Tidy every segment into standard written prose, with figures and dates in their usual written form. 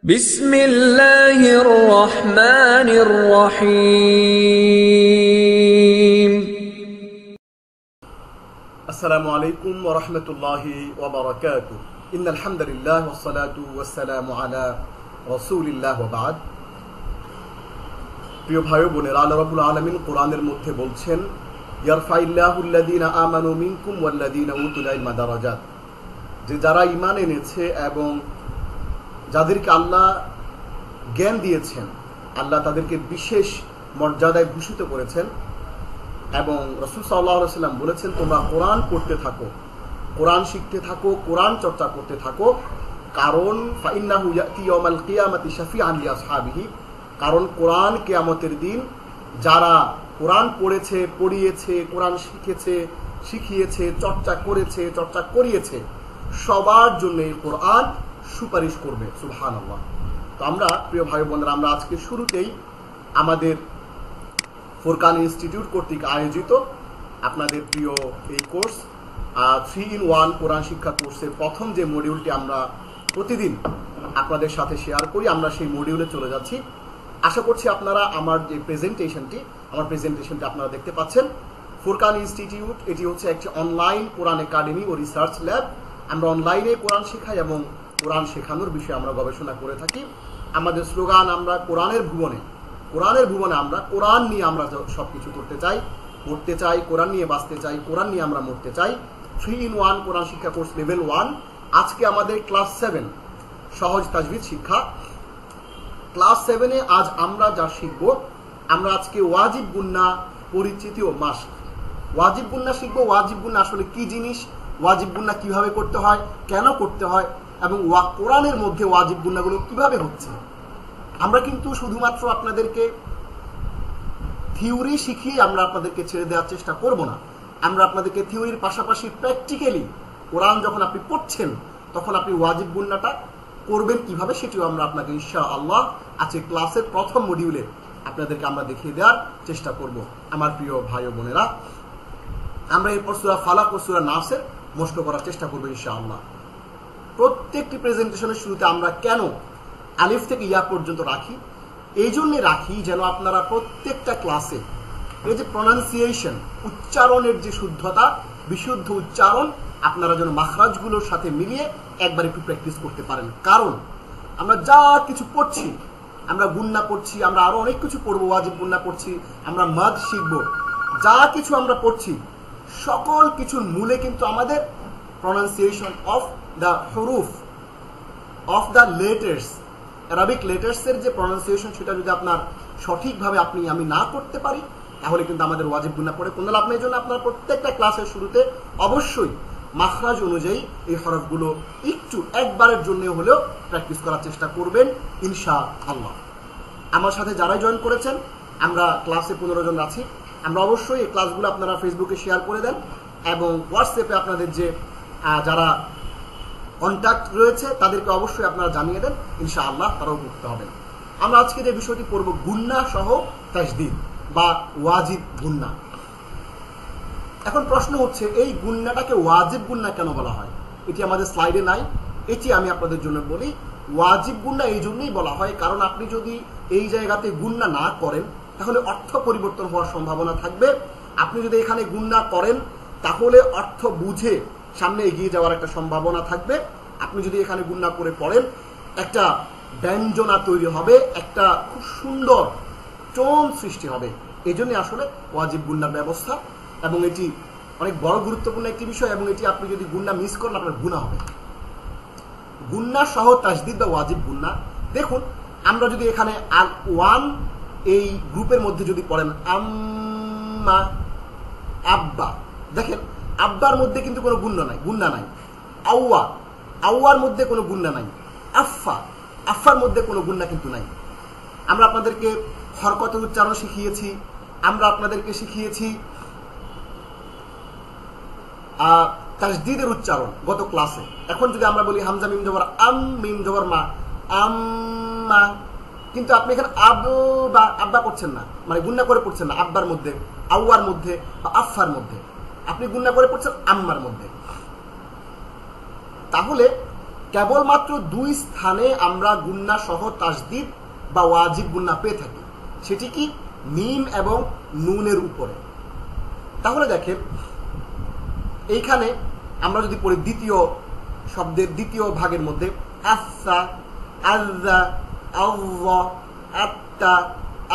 বিসমিল্লাহির রহমানির রহিম। আসসালামু আলাইকুম ওয়া রাহমাতুল্লাহি ওয়া বারাকাতুহু। ইন্নাল হামদুলিল্লাহ ওয়াস সালাতু ওয়াস সালামু আলা রাসূলিল্লাহ ওয়া বা'দ। প্রিয় ভাই ও বোনেরা, আল্লাহ রাব্বুল আলামিন কোরআনের মধ্যে বলছেন, ইয়ারফাইল্লাহুল্লাযীনা আমানু মিনকুম ওয়াল্লাযীনা উতুল ইলমা দারাজাত, যে যারা ঈমান এনেছে এবং যাদেরকে আল্লাহ জ্ঞান দিয়েছেন, আল্লাহ তাদেরকে বিশেষ মর্যাদায় ভূষিত করেছেন। এবং রাসূল সাল্লাল্লাহু আলাইহি ওয়াসাল্লাম বলেছেন, তোমরা কোরআন পড়তে থাকো, কোরআন শিখতে থাকো, কোরআন চর্চা করতে থাকো, কারণ ফাইন্নাহু ইয়াতি ইয়াউমাল কিয়ামাতি শাফিআন লিআসহাবিহি, কারণ কোরআন কিয়ামতের দিন যারা কোরআন পড়েছে, পড়িয়েছে, কোরআন শিখেছে, শিখিয়েছে, চর্চা করেছে, চর্চা করিয়েছে, সবার জন্য এই কোরআন সুপারিশ করবে। সুবহানাল্লাহ। তো আমরা প্রিয় ভাই বোনেরা, আমরা আজকে শুরুতেই আমাদের ফুরকান ইনস্টিটিউট কর্তৃক আয়োজিত আপনাদের প্রিয় এই কোর্স 3-in-1 কোরআন শিক্ষা কোর্সের প্রথম যে মডিউলটি আমরা প্রতিদিন আপনাদের সাথে শেয়ার করি, আমরা সেই মডিউলে চলে যাচ্ছি। আশা করছি আপনারা আমার যে প্রেজেন্টেশনটি আপনারা দেখতে পাচ্ছেন। ফুরকান ইনস্টিটিউট এটি হচ্ছে একটি অনলাইন কোরআন একাডেমি ও রিসার্চ ল্যাব। আমরা অনলাইনে কোরআন শেখাই এবং কোরআন শেখানোর বিষয়ে আমরা গবেষণা করে থাকি। আমাদের স্লোগান, আমরা কোরআনের ভুবনে আমরা কোরআন নিয়ে আমরা সবকিছু করতে চাই, পড়তে চাই, কোরআন নিয়ে বাঁচতে চাই, কোরআন নিয়ে আমরা মরতে চাই। 3-in-1 কোরআন শিক্ষা কোর্স লেভেল 1। আজকে আমাদের ক্লাস 7 সহজ তাজবিদ শিক্ষা। ক্লাস 7-এ আজ আমরা যা শিখব, আমরা আজকে ওয়াজিব গুন্না পরিচিতি ও মাস্ক। ওয়াজিব গুন্না শিখব। ওয়াজিব গুন্না আসলে কি জিনিস, ওয়াজিব গুন্না কিভাবে করতে হয়, কেন করতে হয়, এবং কোরআনের মধ্যে ওয়াজিব গুন্নাগুলো কিভাবে হচ্ছে। আমরা কিন্তু শুধুমাত্র আপনাদেরকে থিওরি শিখিয়ে আমরা আপনাদেরকে ছেড়ে দেওয়ার চেষ্টা করব না। আমরা আপনাদেরকে থিওরির পাশাপাশি প্র্যাকটিক্যালি কোরআন যখন আপনি পড়ছেন তখন আপনি ওয়াজিব গুন্নাটা করবেন কিভাবে, সেটিও আমরা আপনাকে ইনশাআল্লাহ আজকে ক্লাসের প্রথম মডিউলে আপনাদেরকে আমরা দেখিয়ে দেওয়ার চেষ্টা করব। আমার প্রিয় ভাই ও বোনেরা, আমরা এরপর সূরা ফালাক ও সূরা নাসের মস্ত করার চেষ্টা করব ইনশাআল্লাহ। প্রত্যেকটি প্রেজেন্টেশনের শুরুতে আমরা কেন আলিফ থেকে ইয়া পর্যন্ত রাখি, এই জন্যে রাখি যেন আপনারা প্রত্যেকটা ক্লাসে এই যে প্রনাউন্সিয়েশন, উচ্চারণের যে শুদ্ধতা, বিশুদ্ধ উচ্চারণ আপনারা যেন মাখরাজগুলোর সাথে মিলিয়ে একবার একটু প্র্যাকটিস করতে পারেন। কারণ আমরা যা কিছু পড়ছি, আমরা গুন্না পড়ছি, আমরা আরো অনেক কিছু পড়বো, ওয়াজিব গুন্না পড়ছি, আমরা মাদ শিখবো, যা কিছু আমরা পড়ছি সকল কিছুর মূলে কিন্তু আমাদের প্রনাউন্সিয়েশন অফ দ্য হুরুফ, অফ দ্য লেটার্স, অ্যারাবিক লেটার্সের যে প্রনাউন্সিয়েশন, সেটা যদি আপনার সঠিকভাবে আমি না করতে পারি, তাহলে কিন্তু আমাদের ওয়াজিব গুন্না পড়ে কোনো লাভ নেই। এই জন্য আপনার প্রত্যেকটা ক্লাসের শুরুতে অবশ্যই মাখরাজ অনুযায়ী এই হরফগুলো একটু একবারের জন্য হলেও প্র্যাকটিস করার চেষ্টা করবেন ইনশাআল্লাহ। আমার সাথে যারাই জয়েন করেছেন, আমরা ক্লাসে 15 জন আছি। আমরা অবশ্যই এই ক্লাসগুলো আপনারা ফেসবুকে শেয়ার করে দেন এবং হোয়াটসঅ্যাপে আপনাদের যে যারা কন্ট্যাক্ট রয়েছে তাদেরকে অবশ্যই আপনারা জানিয়ে দেন, ইনশাআল্লাহ তারাও উপকৃত হবেন। আমরা আজকে যে বিষয়টি পড়ব, গুন্না সহ তাজদীদ বা ওয়াজিব গুন্না। এখন প্রশ্ন হচ্ছে, এই গুন্নাটাকে ওয়াজিব গুন্না কেন বলা হয়? এটি আমাদের স্লাইডে নাই, এটি আমি আপনাদের জন্য বলি। ওয়াজিব গুন্না এই জন্যই বলা হয় কারণ আপনি যদি এই জায়গাতে গুন্না না করেন তাহলে অর্থ পরিবর্তন হওয়ার সম্ভাবনা থাকবে। আপনি যদি এখানে গুন্না করেন তাহলে অর্থ বুঝে সামনে এগিয়ে যাওয়ার একটা সম্ভাবনা থাকবে। আপনি যদি এখানে গুন্না করে পড়েন, একটা ব্যঞ্জনা তৈরি হবে, একটা খুব সুন্দর টোন সৃষ্টি হবে। এই জন্য আসলে ওয়াজিব গুন্নার ব্যবস্থা, এবং এটি অনেক বড় গুরুত্বপূর্ণ একটি বিষয়, এবং এটি আপনি যদি গুন্না মিস করেন আপনার গুনাহ হবে। গুন্না সহ তাজদীদ বা ওয়াজিব গুন্না, দেখুন আমরা যদি এখানে ওয়ান এই গ্রুপের মধ্যে যদি পড়েন, আম্মা, আব্বা, দেখেন আব্বার মধ্যে কিন্তু কোনো গুন্না নাই। আউয়া, আউয়ার মধ্যে কোনো গুন্না নাই। আফফা, আফফার মধ্যে কোনো গুন্না কিন্তু নাই। আমরা আপনাদেরকে হরকতের উচ্চারণ শিখিয়েছি, আমরা আপনাদেরকে শিখিয়েছি তাজদীদের উচ্চারণ গত ক্লাসে। এখন যদি আমরা বলি হামজা মিম জবর আম, মিম জবর মা, আম্মা, কিন্তু আপনি এখানে আব্বা করছেন না, মানে গুন্না করে পড়ছেন না আব্বার মধ্যে, আউয়ার মধ্যে বা আফফার মধ্যে, আপনি গুন্না করে পড়ছেন আম্মার মধ্যে। তাহলে কেবলমাত্র 2 স্থানে আমরা গুন্না সহ তাসদীদ বা ওয়াজিব গুন্না পেয়ে থাকি, সেটি কি মিম এবং নুনের উপরে। তাহলে দেখেন এইখানে আমরা যদি পড়ি দ্বিতীয় শব্দের দ্বিতীয় ভাগের মধ্যে আচ্ছা, আজ্জা, আল্লাহ, আত্তা,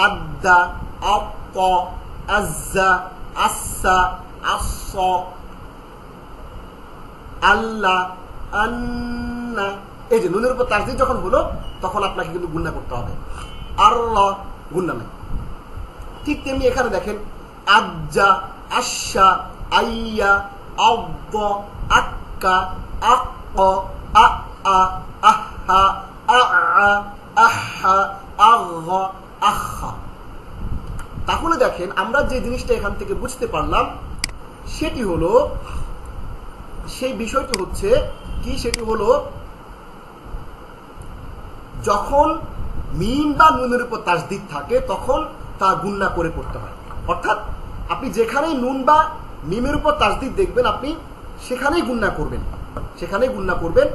আদ্দা, আত্ত, আজ্জা, আচ্ছা, আস, আল্লাহ, আন্না, এই যে নুনের উপর তাসদীদ যখন হলো তখন আপনাকে কিন্তু গুন্না করতে হবে, আল্লাহ গুন্না নাই। ঠিক তেমনি এখানে দেখেন আজ্জা, আশা, আইয়া, আব্দ, আক্কা, আক্ক, আ, আহা, আহা, আহ, আহা। তাহলে দেখেন আমরা যে জিনিসটা এখান থেকে বুঝতে পারলাম সেটি হলো, সেই বিষয়টি হচ্ছে কি, সেটি হলো যখন মিম বা নুনের উপর তাসদীদ থাকে তখন তা গুন্না করে পড়তে হয়। অর্থাৎ আপনি যেখানেই নুন বা মিমের উপর তাসদীদ দেখবেন আপনি সেখানেই গুন্না করবেন, সেখানেই গুন্না করবেন।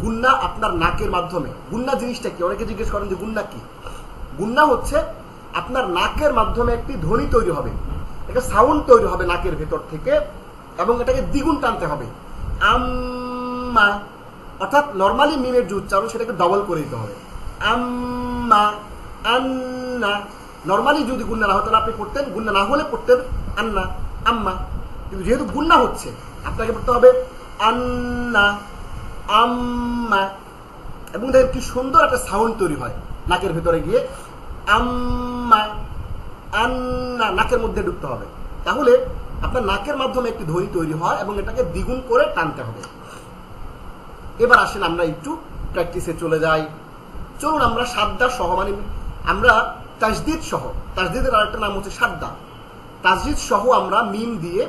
গুন্না আপনার নাকের মাধ্যমে। গুন্না জিনিসটা কি? অনেকে জিজ্ঞেস করেন যে গুন্না কি। গুন্না হচ্ছে আপনার নাকের মাধ্যমে একটি ধ্বনি তৈরি হবে, একটা সাউন্ড তৈরি হবে নাকের ভেতর থেকে, এবং এটাকে দ্বিগুণ টানতে হবে। আম্মা, অর্থাৎ নর্মালি মিমের যে উচ্চারণ সেটাকে ডবল করে দিতে হবে। আম্মা, আন্না। নর্মালি যদি গুন্না না হতো তাহলে আপনি পড়তেন, গুন্না না হলে পড়তেন আন্না, আম্মা। কিন্তু যেহেতু গুন্না হচ্ছে আপনাকে পড়তে হবে আন্না, আম্মা। এবং দেখেন কি সুন্দর একটা সাউন্ড তৈরি হয় নাকের ভেতরে গিয়ে, আম্মা, আন্না, নাকের মধ্যে ঢুকতে হবে। তাহলে আপনার নাকের মাধ্যমে একটি ধ্বনি তৈরি হয় এবং এটাকে দ্বিগুণ করে টানতে হবে। এবার আসেন আমরা একটু প্র্যাকটিসে চলে যাই। চলুন আমরা সাদ্দা সহ, মানে আমরা তাসদীদ সহ, তাসদীদের আরেকটা নাম হচ্ছে সাদ্দা, তাসদীদ সহ আমরা মিম দিয়ে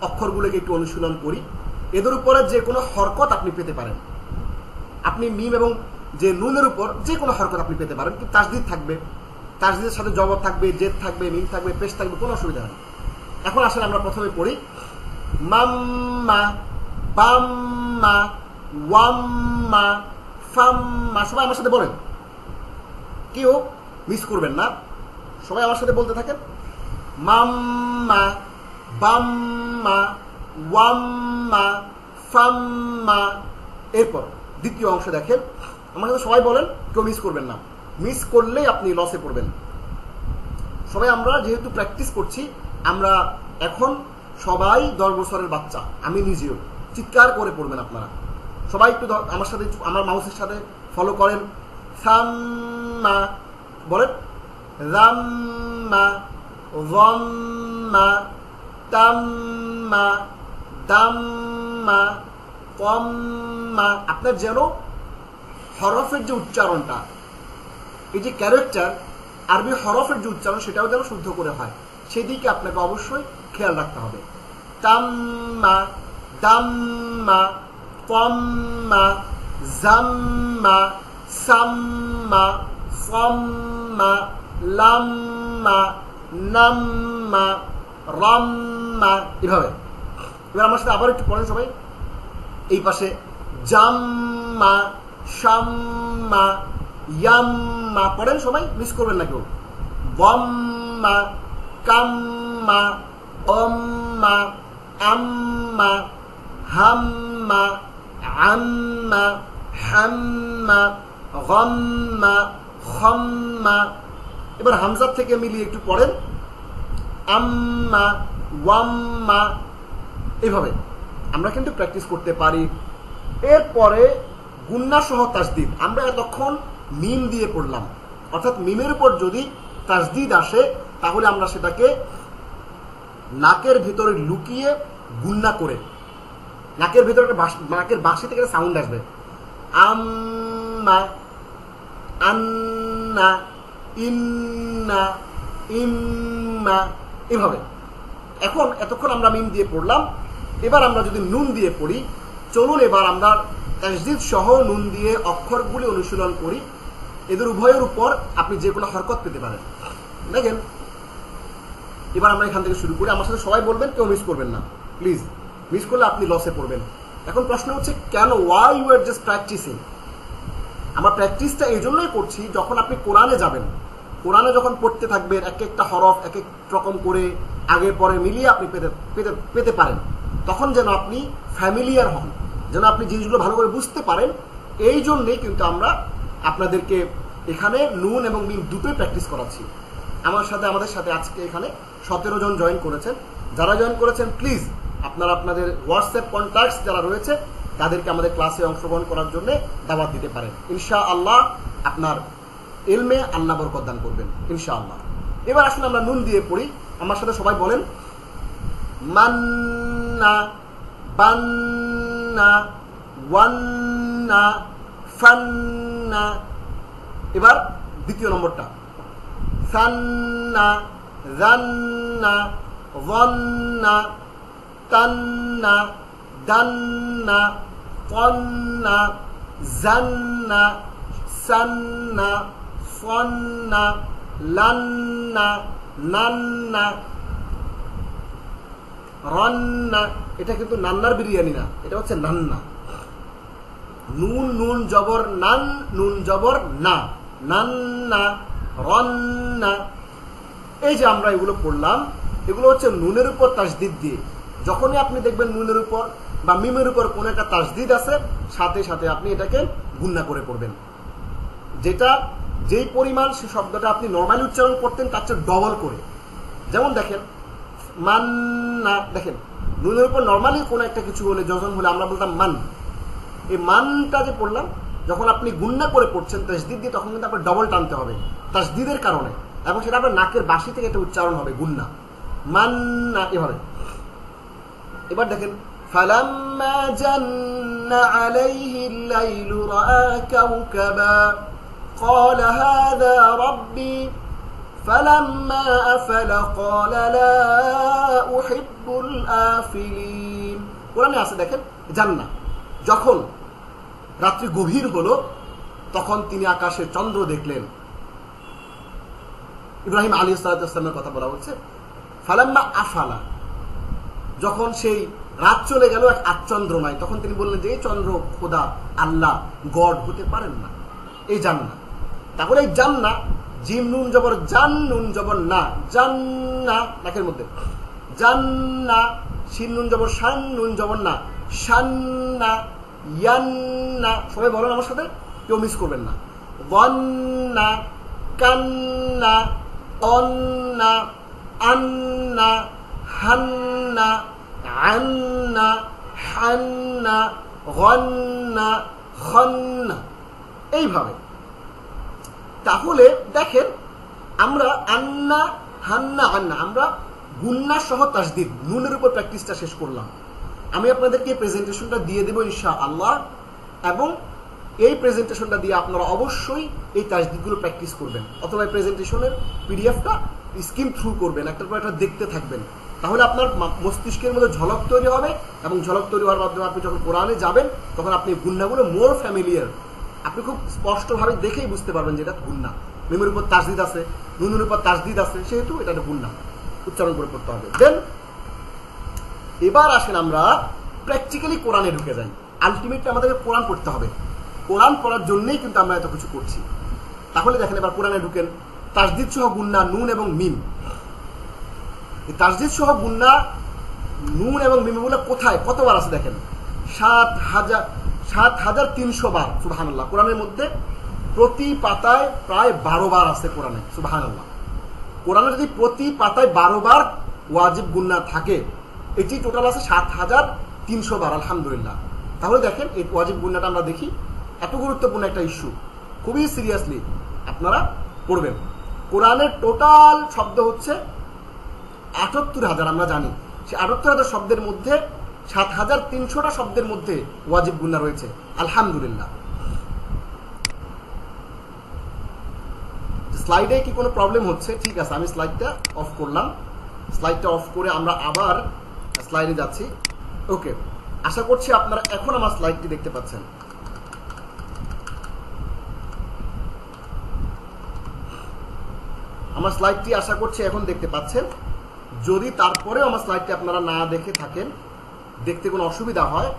অক্ষরগুলোকে একটু অনুশীলন করি। এদের উপরে যে কোনো হরকত আপনি পেতে পারেন। আপনি মিম এবং যে নুনের উপর যে কোনো হরকত আপনি পেতে পারেন, কিন্তু তাসদীদ থাকবে, তাসদীদের সাথে জবর থাকবে, জেদ থাকবে, মিম থাকবে, পেশ থাকবে, কোনো অসুবিধা নেই। এখন আসলে আমরা প্রথমে পড়ি মাম্মা, বাম্মা, ওয়াম্মা, ফাম্মা। সবাই আমার সাথে বলেন, কেউ মিস করবেন না, সবাই আমার সাথে বলতে থাকেন। মাম্মা, বাম্মা, ওয়াম্মা, ফাম্মা। এরপর দ্বিতীয় অংশ দেখেন, আমার সাথে সবাই বলেন, কেউ মিস করবেন না, মিস করলেই আপনি লসে পড়বেন। সবাই আমরা যেহেতু প্র্যাকটিস করছি, আমরা এখন সবাই 10 বছরের বাচ্চা, আমি নিজেও, চিৎকার করে পড়বেন আপনারা সবাই। একটু আমার সাথে, আমার মাউসের সাথে ফলো করেন। সাম্মা বলেন, রাম্মা, যম্মা, তাম্মা, দাম্মা, কম্মা। আপনার যেন হরফের যে উচ্চারণটা, এই যে ক্যারেক্টার, আরবি হরফের যে উচ্চারণ সেটাও যেন শুদ্ধ করে হয়, সেদিকে আপনাকে অবশ্যই খেয়াল রাখতে হবে। তাম্মা, দাম্মা, কম্মা, জাম্মা, সাম্মা, ফম্মা, লাম্মা, নাম্মা, রাম্মা, এভাবে। এবার আমার সাথে আবার একটু পড়েন সবাই। এই পাশে জাম্মা, শাম্মা, ইয়াম্মা পড়েন সবাই, মিস করবেন না কেউ। বম্মা, কাম্মা, অম্মা, আম্মা, হাম্মা, আম্মা, হাম্মা, গম্মা, খম্মা। এবার হামজার থেকে মিলিয়ে একটু পড়েন, আম্মা, ওয়াম্মা। এইভাবে আমরা কিন্তু প্র্যাকটিস করতে পারি। এরপরে গুন্না সহ তাসদীদ। আমরা এতক্ষণ মিম দিয়ে পড়লাম, অর্থাৎ মিমের উপর যদি তাসদীদ আসে তাহলে আমরা সেটাকে নাকের ভিতরে লুকিয়ে গুন্না করে, নাকের ভিতরে নাকের বাঁশি থেকে সাউন্ড আসবে, আম্মা, আন্না, ইন্না, ইম্মা, এভাবে। এখন এতক্ষণ আমরা মিম দিয়ে পড়লাম, এবার আমরা যদি নুন দিয়ে পড়ি, চলুন এবার আমরা তাসদীদ সহ নুন দিয়ে অক্ষরগুলি অনুশীলন করি। এদের উভয়ের উপর আপনি যে কোনো হরকত পেতে পারেন। দেখেন এবার আমরা এখান থেকে শুরু করি। আমার সাথে সবাই বলবেন, কেউ মিস করবেন না প্লিজ, মিস করলে আপনি লসে পড়বেন। এখন প্রশ্ন হচ্ছে কেন, why you are just practising? আমরা প্র্যাকটিসটা এই জন্যই করছি, যখন আপনি কোরআনে যাবেন, কোরআনে যখন পড়তে থাকবেন, এক একটা হরফ এক এক রকম করে আগে পরে মিলিয়ে আপনি পেতে পারেন, তখন যেন আপনি ফ্যামিলিয়ার হন, যেন আপনি জিনিসগুলো ভালো করে বুঝতে পারেন। এই জন্যেই কিন্তু আমরা আপনাদেরকে এখানে নুন এবং মিম দুটোই প্র্যাকটিস করাচ্ছি। আমাদের সাথে আজকে এখানে 17 জন জয়েন করেছেন। যারা জয়েন করেছেন প্লিজ আপনারা আপনাদের হোয়াটসঅ্যাপ কন্ট্যাক্টস যারা রয়েছে তাদেরকে আমাদের ক্লাসে অংশগ্রহণ করার জন্য দাওয়াত দিতে পারেন। ইনশাআল্লাহ আপনার ইলমে আল্লাহ বরকত দান করবেন ইনশাআল্লাহ। এবার আসলে আমরা নুন দিয়ে পড়ি, আমার সাথে সবাই বলেন মান্না, বান্না, ওয়ান্না, ফান্না। এবার দ্বিতীয় নম্বরটা সান্না, জান্না, ওয়ান্না, তান্না, দান্না, কন্না, জান্না, সান্না, ফন্না, লান্না, নান্না, রান্না। এটা কিন্তু নান্নার বিরিয়ানি না, এটা হচ্ছে নান্না। নুন নুন জবর নান, নুন জবর না, নান্না, রান্না। এই যে আমরা এগুলো পড়লাম, এগুলো হচ্ছে নুনের উপর তাসদিদ দিয়ে। যখনই আপনি দেখবেন নুনের উপর বা মিমের উপর কোন একটা তাসদিদ আছে, সাথে সাথে আপনি এটাকে গুণনা করে পড়বেন। যেই পরিমাণ সে শব্দটা আপনি নর্মালি উচ্চারণ করতেন তার চেয়ে ডবল করে। যেমন দেখেন মান্না, দেখেন নুনের উপর নর্মালি কোনো একটা কিছু হলে, যজন হলে আমরা বলতাম মান। এই মানটা যে পড়লাম, যখন আপনি গুণনা করে পড়ছেন তাসদিদ দিয়ে, তখন কিন্তু আপনার ডবল টানতে হবে তাসদিদের কারণে, এবং সেটা আপনার নাকের বাসি থেকে এটা উচ্চারণ হবে গুণনা, মান্না এভাবে। এবার দেখেন ফালাম্মা জান্না আলাইহিল লাইলু রাআ কাওকাবা قال هذا ربي فلما أفل قال لا أحب الآفلين। কোরআনে আছে দেখেন জান্না, যখন রাত্রি গভীর হলো তখন তিনি আকাশে চন্দ্র দেখলেন। ইব্রাহিম আলাইহিস সালামের কথা বলা হচ্ছে। ফালাম্মা আফালা, যখন সেই রাত চলে গেল, এক আচন্দ্র নাই, তখন তিনি বললেন যে এই চন্দ্র খোদা আল্লাহ গড হতে পারেন না। এই জান্না, তাহলে এই জান্না, জিম নুন জবর জান, নুন জবর না, জান্না নাকের মধ্যে, জান্না, শিন নুন জবর শান, নুন জবর না, শান্না, ইয়ান্না। সবাই বলেন আমার সাথে, কেউ মিস করবেন না। ওয়ান্না, কান্না, অন্না, আন্না, হান্না, আন্না, হান্না, গন্না, খন্না, এইভাবে। তাহলে দেখেন আমরা আন্না, হান্না, আন্না, আমরা গুন্না সহ তাসদিদ নুনের উপর প্র্যাকটিসটা শেষ করলাম। আমি আপনাদেরকে প্রেজেন্টেশনটা দিয়ে দেবো ইনশাআল্লাহ, এবং এই প্রেজেন্টেশনটা দিয়ে আপনারা অবশ্যই এই তাসদিদগুলো প্র্যাকটিস করবেন, অথবা এই প্রেজেন্টেশনের পিডিএফটা স্কিম থ্রু করবেন, একটার পর একটা দেখতে থাকবেন। তাহলে আপনার মস্তিষ্কের মধ্যে ঝলক তৈরি হবে, এবং ঝলক তৈরি হওয়ার মাধ্যমে আপনি যখন কোরআনে যাবেন তখন আপনি গুন্নাগুলো মোর ফ্যামিলিয়ার, আপনি খুব স্পষ্টভাবে দেখেই বুঝতে পারবেন যে এটা গুন্না। মিমের উপর তাসদিদ আছে, নুনের উপর তাসদিদ আছে, সেহেতু এটা গুন্না উচ্চারণ করে পড়তে হবে। দেন এবার আসেন আমরা প্র্যাকটিক্যালি কোরআনে ঢুকে যাই। আলটিমেটলি আমাদেরকে কোরআন পড়তে হবে, কোরআন পড়ার জন্যই কিন্তু আমরা এত কিছু করছি। তাহলে দেখেন এবার কোরআনে ঢুকেন, তাসদিদ সহ গুন্না নুন এবং মিম। এই তাসদিদ সহ গুন্না নুন এবং মিমগুলো কোথায় কতবার আছে দেখেন, ৭,৩০০ বার। সুবহানাল্লাহ। কোরআনের মধ্যে প্রতি পাতায় প্রায় 12 বার আছে কোরআনে। সুবহানাল্লাহ। কোরআনে যদি প্রতি পাতায় 12 বার ওয়াজিব গুন্না থাকে, এটি টোটাল আছে ৭,৩০০ বার। আলহামদুলিল্লাহ। তাহলে দেখেন এই ওয়াজিব গুন্নাটা আমরা দেখি, এত গুরুত্বপূর্ণ একটা ইস্যু, খুবই সিরিয়াসলি আপনারা পড়বেন। কোরআনের টোটাল শব্দ হচ্ছে ৭৮,০০০। আমরা জানি সে ৭৮,০০০ শব্দের মধ্যে ৭,৩০০টা শব্দের মধ্যে ওয়াজিব গুন্না রয়েছে। আলহামদুলিল্লাহ। স্লাইডে কি কোনো প্রবলেম হচ্ছে? ঠিক আছে, আমি স্লাইডটা অফ করলাম। স্লাইডটা অফ করে আমরা আবার স্লাইডে যাচ্ছি। ওকে, আশা করছি আপনারা এখন আমার স্লাইডটি দেখতে পাচ্ছেন। আমার স্লাইডটি আশা করছি এখন দেখতে পাচ্ছেন। যদি তারপরেও আমার স্লাইডটি আপনারা না দেখে থাকেন, দেখতে কোনো অসুবিধা হয়,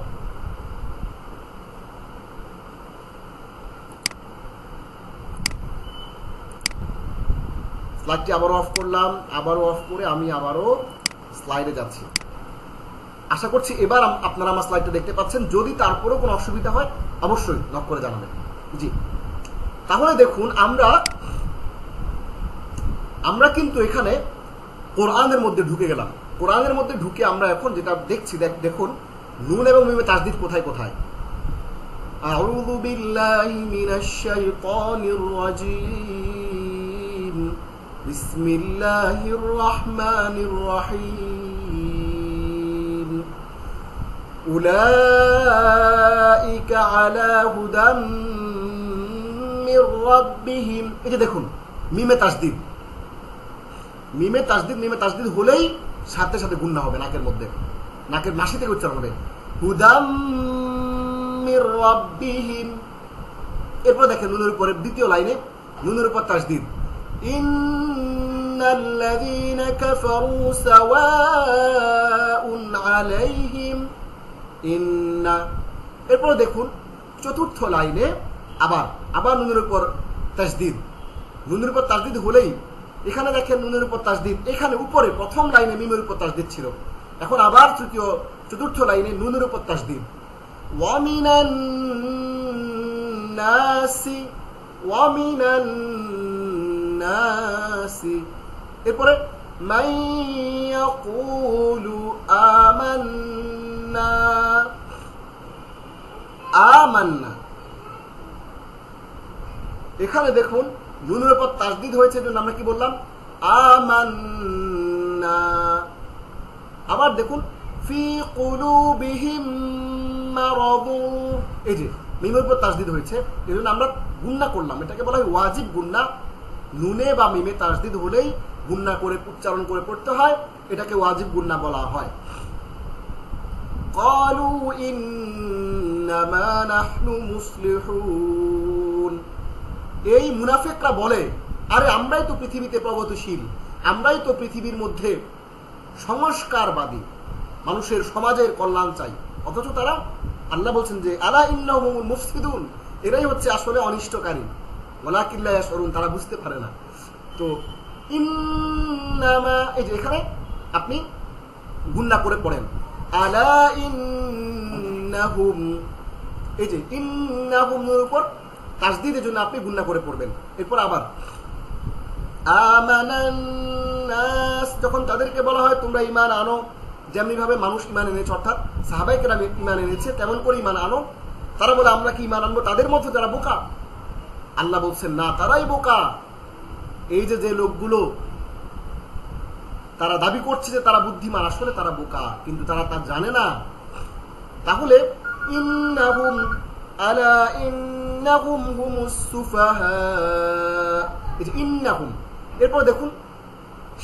স্লাইডটি আবারও অফ করলাম, আবারও অফ করে আমি আবারও স্লাইডে যাচ্ছি। আশা করছি এবার আপনারা আমার স্লাইডটা দেখতে পাচ্ছেন। যদি তারপরেও কোনো অসুবিধা হয় অবশ্যই নক করে জানাবেন। জি, তাহলে দেখুন আমরা কিন্তু এখানে কোরআনের মধ্যে ঢুকে গেলাম। কোরআনের মধ্যে ঢুকে আমরা এখন যেটা দেখছি, দেখুন নুন এবং মিমে তাসদিদ কোথায় কোথায়। আউযু বিল্লাহি মিনাশ শাইতানির রাজীম, বিসমিল্লাহির রহমানির রহিম, উলাইকা আলা হুদাম মির রাব্বিহিম। এই যে দেখুন মিমে তাসদিদ, মিমে তাসদিদ হলেই সাথে সাথে গুণনা হবে নাকের মধ্যে, নাকের মাসি থেকে উচ্চারণ হবে হুদাম মির রাব্বিহিম। এরপর দেখেন নুনের উপরে দ্বিতীয় লাইনে নুনের উপর তাসদিদ, ইন্নাল্লাযীনা কাফারু সাওয়াউন আলাইহিম ইন্না। এরপর দেখুন চতুর্থ লাইনে আবার নুনের উপর তাসদিদ। নুনের উপর তাসদিদ হলেই এখানে দেখেন নুনের উপর তাসদিদ, এখানে উপরে প্রথম লাইনে মিমের উপর তাসদিদ ছিল, এখন আবার চতুর্থ লাইনে নুনের উপর তাসদিদ। ওয়ামিনান নাসি, এরপরে মান ইয়াকুলু আমান্না। এখানে দেখুন নুনের উপর তাসদিদ হয়েছে জন্য আমরা কি বললাম আমান্না। আবার দেখুন ফি কুলুবিহিম মারাদু, এই যে মিমের উপর তাসদিদ হয়েছে এজন্য আমরা গুণনা করলাম, এটাকে বলা হয় ওয়াজিব গুণনা। নুনে বা মিমে তাসদিদ হলেই গুণনা করে উচ্চারণ করে পড়তে হয়, এটাকে ওয়াজিব গুণনা বলা হয়। ক্বালু ইন্নামা নাহনু মুসলিহুন, এই মুনাফিকরা বলে আরে আমরাই তো পৃথিবীতে প্রগতিশীল, আমরাই তো পৃথিবীর মধ্যে সংস্কারবাদী, মানুষের সমাজের কল্যাণ চাই, অথচ তারা, আল্লাহ বলছেন যে আলা ইন্নাহুমুল মুফসিদুন, এরাই হচ্ছে আসলে অনিষ্টকারী, ওয়ালাকিন লা ইয়াশউরুন, তারা বুঝতে পারে না। তো ইন্নামা, এই যে এখানে আপনি গুণনা করে পড়েন আলা ইন্নাহুম, এই যে ইন্নাহুমের উপর তাসদিদের জন্য আপনি গুণনা করে পড়বেন। এরপর আবার আমানান নাস, যখন তাদেরকে বলা হয় তোমরা ঈমান আনো, যেমনি ভাবে মানুষ ঈমান এনেছে, অর্থাৎ সাহাবায়ে কেরাম ঈমান এনেছে তেমন করে ঈমান আনো, তারা বলে আমরা কি ঈমান আনবো, তাদের মধ্যে যারা বোকা। আল্লাহ বলছেন না, তারাই বোকা। এই যে লোকগুলো তারা দাবি করছে যে তারা বুদ্ধিমান, আসলে তারা বোকা, কিন্তু তারা তা জানে না। তাহলে ইন্নাহুম আলা ইন্নাহুম হুমুস সুফাহা, এই যে ইন্নাহুম, এরপর দেখুন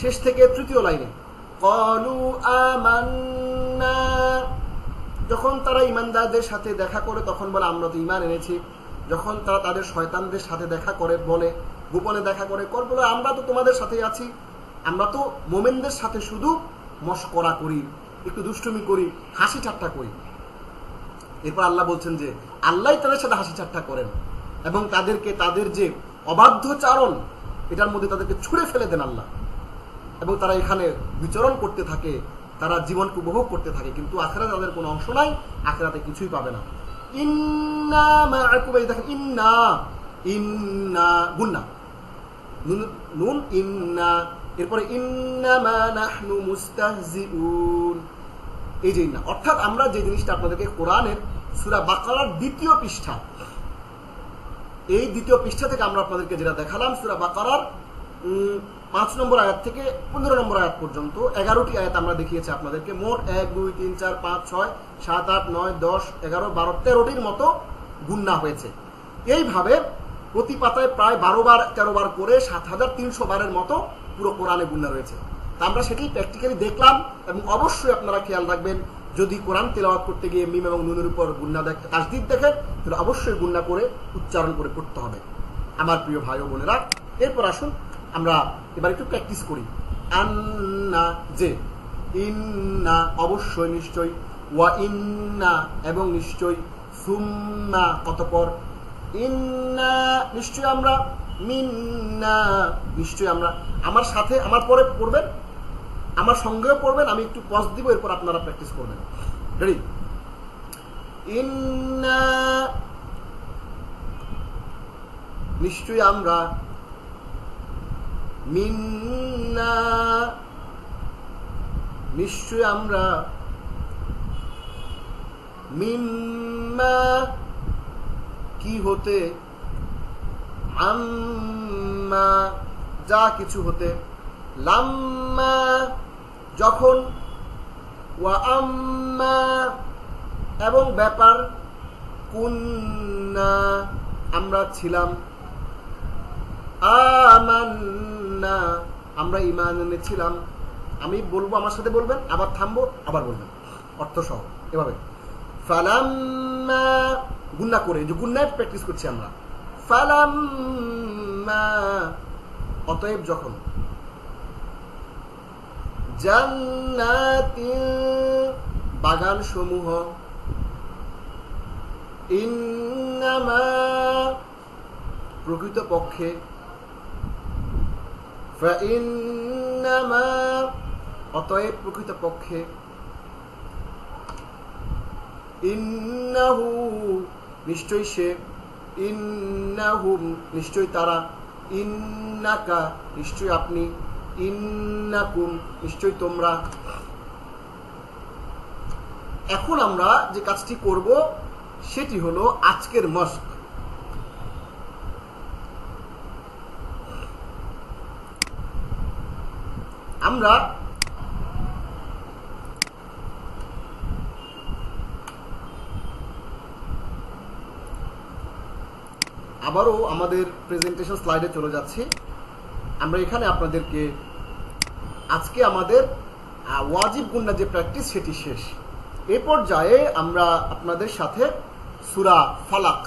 শেষ থেকে তৃতীয় লাইনে ক্বালু আমান্না, যখন তারা ঈমানদারদের সাথে দেখা করে তখন বলে আমরা তো ঈমান এনেছি। যখন তারা তাদের শয়তানদের সাথে দেখা করে, বলে গোপনে দেখা করে, বলে আমরা তো তোমাদের সাথেই আছি, আমরা তো মোমেনদের সাথে শুধু মশকরা করি, একটু দুষ্টুমি করি, হাসি ঠাট্টা করি। এরপর আল্লাহ বলছেন যে আল্লাহ তাদের সাথে হাসি ঠাট্টা করেন এবং তাদেরকে তাদের যে অবাধ্যচারণ এটার মধ্যে তাদেরকে ছুঁড়ে ফেলে দেন আল্লাহ, এবং তারা এখানে বিচরণ করতে থাকে, তারা জীবনকে উপভোগ করতে থাকে, কিন্তু আখিরাতে তাদের কোনো অংশ নাই, আখিরাতে কিছুই পাবে না। ইন্না মাআকুম, এই দেখেন ইন্না গুন্না, নুন ইন্না, এরপরে ইন্নামা নাহনু মুস্তাহজিউন, এই যে ইন্না, অর্থাৎ আমরা যে জিনিসটা আপনাদেরকে কোরআনের সূরা বাকারার দ্বিতীয় পৃষ্ঠা, এই দ্বিতীয় পৃষ্ঠা থেকে আমরা আপনাদেরকে যেটা দেখালাম, সূরা বাকারার 5 নম্বর আয়াত থেকে 15 নম্বর আয়াত পর্যন্ত 11টি আয়াত আমরা দেখিয়েছি আপনাদেরকে। মোট 1 2 3 4 5 6 7 8 9 10 11 12 13টির মতো গুণনা হয়েছে। এইভাবে প্রতি পাতায় প্রায় 12 বার 13 বার করে 7300 বারের মতো পুরো কোরআনে গুণনা রয়েছে। তা আমরা সেটি প্র্যাকটিক্যালি দেখলাম, এবং অবশ্যই আপনারা খেয়াল রাখবেন যদি কোরআন তেলাওয়াত করতে গিয়ে মিম এবং নুনের উপর গুণনা দেখে, তাসদিদ দেখেন, তাহলে অবশ্যই গুণনা করে উচ্চারণ করে পড়তে হবে আমার প্রিয় ভাই ও বোনেরা। এরপর আসুন আমরা এবার একটু প্র্যাকটিস করি। আন্না, যে ইন্না অবশ্যই নিশ্চয়, ওয়া ইন্না এবং নিশ্চয়, সুম্মা অতঃপর, ইন্না নিশ্চয় আমরা, মিন্না, নিশ্চয়ই আমরা, আমার সাথে আমার পরে পড়বেন, আমার সঙ্গেও পড়বেন, আমি একটু পজ দিব, এরপর আপনারা প্র্যাকটিস করবেন। রেডি? ইন্না, নিশ্চয়ই আমরা, মিন্না, নিশ্চয়ই আমরা, মিম্মা, কি হতে, আম্মা, যা কিছু হতে, লাম্মা, যখন, ওয়া আম্মা, এবং ব্যাপার, কুন্না, আমরা ছিলাম, আমান্না, আমরা ঈমান এনেছিলাম। আমি বলবো, আমার সাথে বলবেন, আবার থামবো, আবার বলবেন অর্থ সহ, এভাবে। ফালাম্মা, গুন্না করে, যে গুন্নায় প্র্যাকটিস করছি আমরা। ফালাম্মা, অতএব যখন, জান্নাতিন, বাগান সমূহ, ইন্নামা, প্রকৃত পক্ষে, ফাইন্নামা, অতএব প্রকৃত পক্ষে, ইন্নাহু, নিশ্চয়ই সে, ইন্নাহুম, নিশ্চয়ই তারা, ইন্নাকা, নিশ্চয়ই আপনি, ইন্নাকুম, নিশ্চয়ই তোমরা। এখন আমরা যে কাজটি করব সেটি হলো আজকের মশক। আমরা আবারও আমাদের প্রেজেন্টেশন স্লাইডে চলে যাচ্ছি। আমরা এখানে আপনাদেরকে আজকে আমাদের ওয়াজিব গুন্না যে প্র্যাকটিস সেটি শেষ। এই পর্যায়ে আমরা আপনাদের সাথে সূরা ফালাক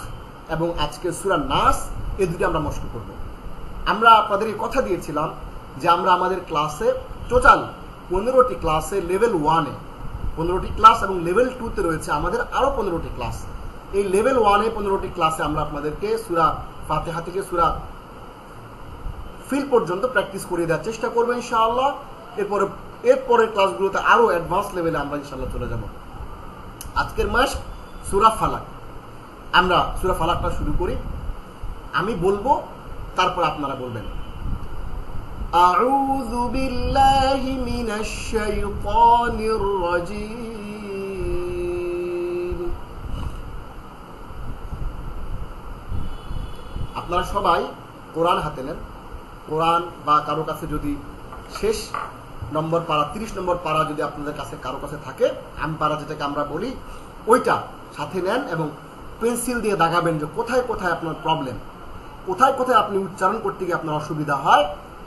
এবং আজকে সূরা নাস, এই দুটি আমরা মশক করব। আমরা আপনাদের এই কথা দিয়েছিলাম যে আমরা আমাদের ক্লাসে টোটাল 15টি ক্লাসে লেভেল 1-এ 15টি ক্লাস এবং লেভেল 2-তে রয়েছে আমাদের আরো 15টি ক্লাস। এই লেভেল 1-এ 15টি ক্লাসে আমরা আপনাদেরকে সূরা ফাতিহা থেকে সূরা ফিল পর্যন্ত প্র্যাকটিস করিয়ে দেওয়ার চেষ্টা করবো ইনশাআল্লাহ। এরপরের ক্লাসগুলোতে আরো অ্যাডভান্স লেভেলে আমরা ইনশাআল্লাহ চলে যাব। আজকের মাস সূরা ফালাক। আমরা সূরা ফালাকটা শুরু করি। আমি বলবো, তারপর আপনারা বলবেন। আউযু বিল্লাহি মিনাশ শাইতানির রাজীম। আপনারা সবাই কোরআন হাতে নেন। কোরআন বা কারো কাছে যদি শেষ নম্বর পারা 30 নম্বর পারা যদি আপনাদের কাছে কারো কাছে থাকে, আম পারা যেটাকে আমরা বলি, ওইটা সাথে নেন এবং পেন্সিল দিয়ে দাগাবেন যে কোথায় কোথায় আপনার প্রবলেম, কোথায় কোথায় আপনি উচ্চারণ করতে গিয়ে আপনার অসুবিধা হয়,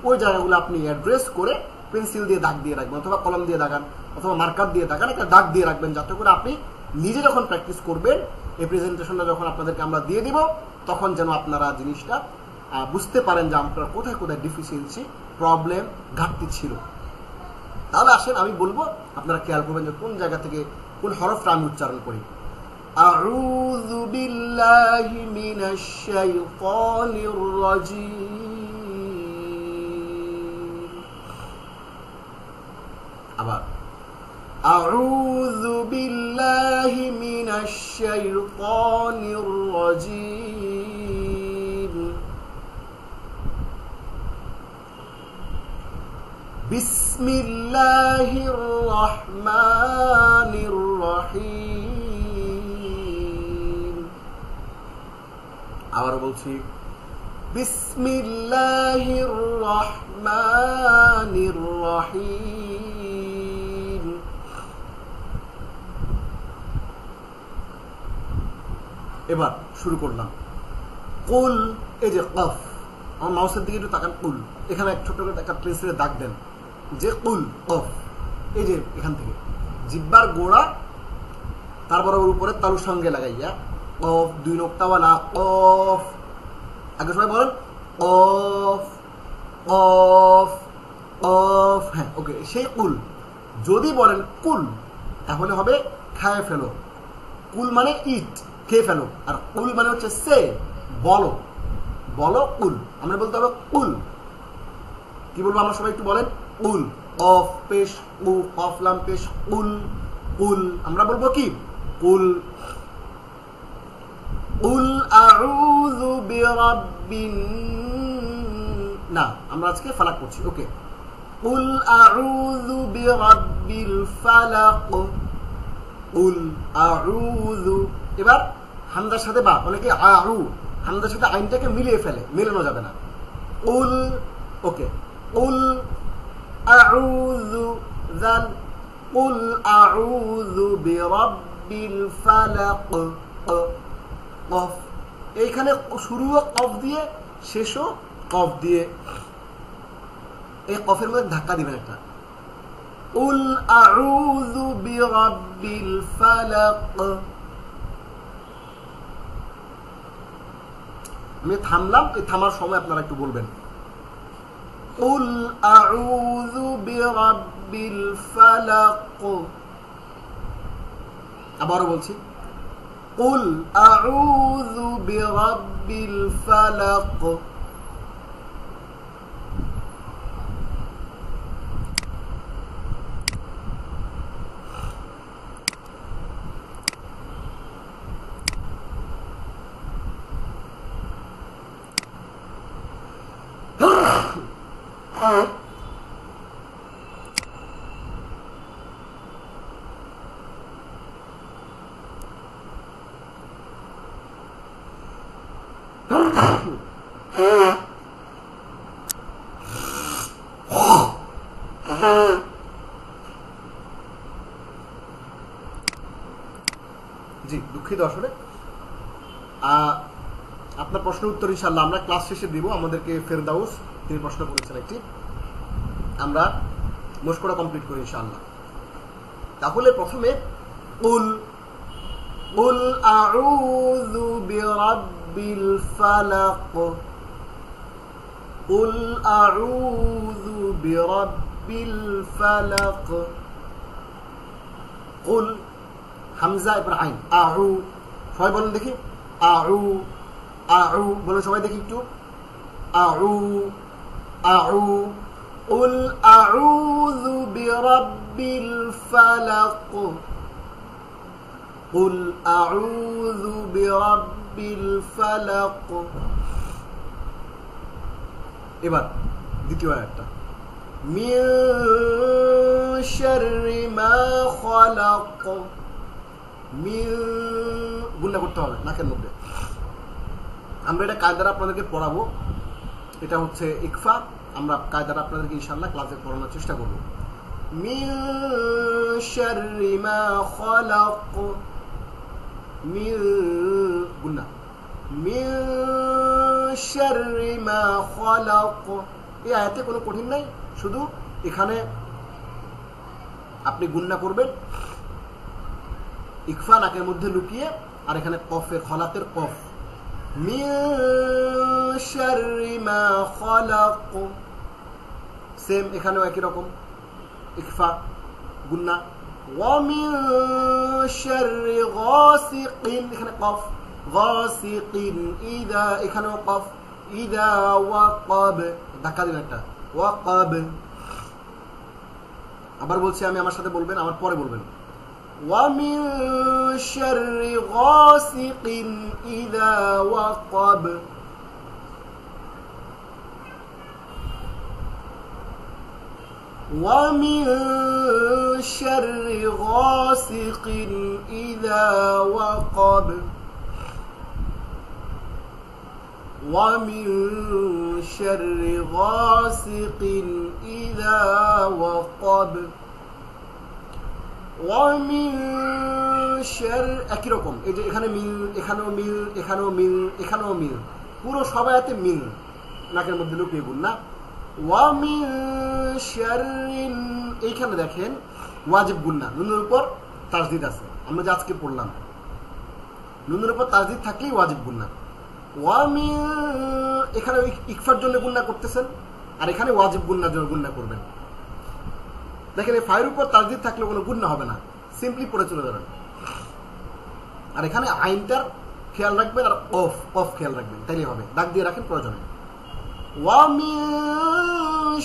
ওই জায়গাগুলো আপনি অ্যাড্রেস করে পেন্সিল দিয়ে দাগ দিয়ে রাখবেন, অথবা কলম দিয়ে দাগান, অথবা মার্কার দিয়ে দাগান, একটা দাগ দিয়ে রাখবেন, যাতে করে আপনি নিজে যখন প্র্যাকটিস করবেন, এই প্রেজেন্টেশনটা যখন আপনাদেরকে আমরা দিয়ে দিব, তখন যেন আপনারা জিনিসটা বুঝতে পারেন যে আপনার কোথায় কোথায় ডিফিসিয়েন্সি, প্রবলেম, ঘাটতি ছিল। তাহলে আসেন আমি বলবো, আপনারা খেয়াল করবেন যে কোন জায়গা থেকে কোন হরফটা আমি উচ্চারণ করি। আউযু বিল্লাহি মিনাশ শাইতানির রাজীম। আবার আউযু বিল্লাহি মিনাশ শাইতানির রাজীম। বিসমিল্লাহির রহমানির রহিম। আবার বলছি, বিসমিল্লাহির রহমানির রহিম। এবার শুরু করলাম। কুল, এই যে কফ, আমার মাউসের দিকে একটু তাকান। কুল, এখানে এক ছোট করে একটা পেন্সিলে দাগ দেন যে কুল, কফ, এই যে এখান থেকে জিহ্বার গোড়া, তারপর ওর উপরে তালুর সঙ্গে লাগাইয়া কফ, 2 নোক্তাওয়ালা কফ। আগে সবাই বলেন কফ কফ কফ। হ্যাঁ, ওকে, সেই কুল। যদি বলেন কুল, তাহলে হবে খায় ফেলো। কুল মানে ইট, খেয়ে ফেলো। আর কুল মানে হচ্ছে সে, বলো। বলো কুল, আমরা বলতে হবে কুল। কি বলবো আমরা সবাই একটু বলেন, কুল, কফ পেশ উ, কফ লাম পেশ কুল, কুল। আমরা বলবো কি কুল। কুল আউযু বিরাব্বিন, না আমরা আজকে ফালাক করছি, ওকে। কুল আউযু বিরাব্বিল ফালাক, কুল আউযু। এবার হামজার সাথে বা, অনেকে আউ হামজার সাথে আইনটাকে মিলিয়ে ফেলে, মেলানো যাবে না। কুল, ওকে। কুল আউযু জাল, কুল আউযু বিরাব্বিল ফালাক, কফ। এইখানে শুরুও কফ দিয়ে, শেষও কফ দিয়ে। এই কফের মধ্যে ধাক্কা দিবেন একটা। কুল আউযু বিরাব্বিল ফালাক। আমি থামলাম, এই থামার সময় আপনারা একটু বলবেন কুল আউযু বিরাব্বিল ফালাক। আবারও বলছি কুল আউযু বিরাব্বিল ফালাক। জি দুঃখিত, আসলে আপনার প্রশ্নের উত্তর ইনশাআল্লাহ আমরা ক্লাস শেষে দিব। আমাদেরকে ফেরদাউস তিনি প্রশ্ন করেছেন একটি, আমরা মশকরা কমপ্লিট করি ইনশাআল্লাহ। তাহলে প্রথমে কুল, কুল আউযু বিরাব্বিল ফালাক, কুল আউযু বিরাব্বিল ফালাক। কুল হামজা এরপর আইন, আউ। সবাই বলেন দেখি আউ, আউ বলেন সবাই দেখি একটু, আউ আউ। কুল আউযু বিরাব্বিল ফালাক, কুল আউযু বিরাব্বিল ফালাক। এবার দ্বিতীয় আয়াতটা, মিন শাররি মা খালাক। মিন গুণনা করতে হবে নাকের মধ্যে। আমরা এটা কায়দারা আপনাদেরকে পড়াবো, এটা হচ্ছে ইকফা। আমরা কায়দারা আপনাদেরকে ইনশাআল্লাহ ক্লাসে পড়ানোর চেষ্টা করব। মিন শাররি মা খালাক, মিন গুণনা, মিন শাররি মা খালাক। এই আয়াতে কোনো কঠিন নাই, শুধু এখানে আপনি গুণনা করবেন ইকফা নাকের মধ্যে লুকিয়ে, আর এখানে কফে খলাকের কফ, মিন শাররি মা খালাক। সেম এখানেও একই রকম ইকফা গুণনা। ওয়া মিন শাররি গাসিকিন, এখানে কফ, গাসিকিন ইযা, এখানেও কফ, ইযা ওয়াকাব, ধাক্কা দিন একটা, ওয়াকাব। আবার বলছি আমি, আমার সাথে বলবেন, আমার পরে বলবেন। وَمِن شَرِّ غَاسِقٍ إِذَا وَقَبَ। وَمِن شَرِّ غَاسِقٍ إِذَا وَقَبَ। وَمِن شَرِّ غَاسِقٍ إِذَا وَقَبَ। ওয়ামিন শার, একই রকম। এই যে এখানে মিল, এখানেও মিল, এখানেও মিল, এখানেও মিল, পুরো সবাইতে মিল, নাকের মধ্যে লুকিয়ে গুণ না। ওয়ামিন শাররিন, এইখানে দেখেন ওয়াজিব গুণ না, নুনের উপর তাসদিদ আছে। আমরা যে আজকে পড়লাম, নুনের উপর তাসদিদ থাকলেই ওয়াজিব গুণ না। ওয়ামিন, এখানে ইকফার জন্য গুণনা করতেছেন, আর এখানে ওয়াজিব গুণনার জন্য গুণনা করবেন। দেখেন এই ফায়ের উপর তাসদিদ থাকলে কোনো গুণনা হবে না, সিম্পলি পড়ে চলে যাবেন। আর এখানে আইনটার খেয়াল রাখবেন, আর অফ অফ খেয়াল রাখবেন, তাইলে হবে। দাগ দিয়ে রাখেন প্রয়োজনে। وَمِن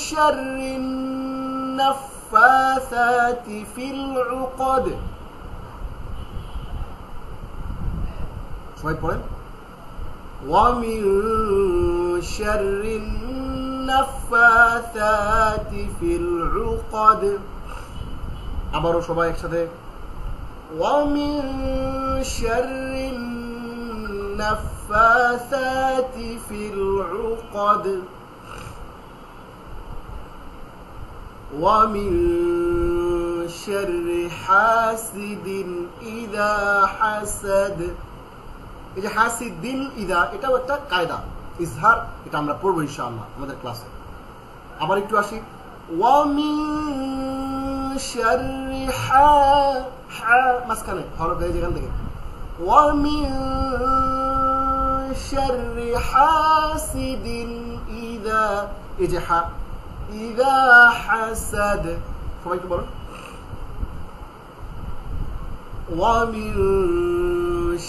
شَرِّ النَّفَّاثَاتِ فِي الْعُقَدِ। সবাই পড়েন। وَمِن شَرِّ النَّفَّاثَاتِ فِي الْعُقَدِ। আবারও সবাই একসাথে। وَمِن شَرِّ النَّفَّاثَاتِ فِي الْعُقَدِ وَمِن شَرِّ حَاسِدٍ إِذَا حَسَدَ। এই যে হাসিদিন ইদা, এটাও একটা কায়দা, ইজহার, এটা আমরা পড়বো ইনশাআল্লাহ আমাদের ক্লাসে। আবার একটু আসি। وَمِن شَرِّ মাঝখানে হরফ এই যেখান থেকে। وَمِن شَرِّ حَاسِدٍ إِذَا، এই যে হা, إِذَا حَسَدَ। সবাই একটু বলুন। وَمِن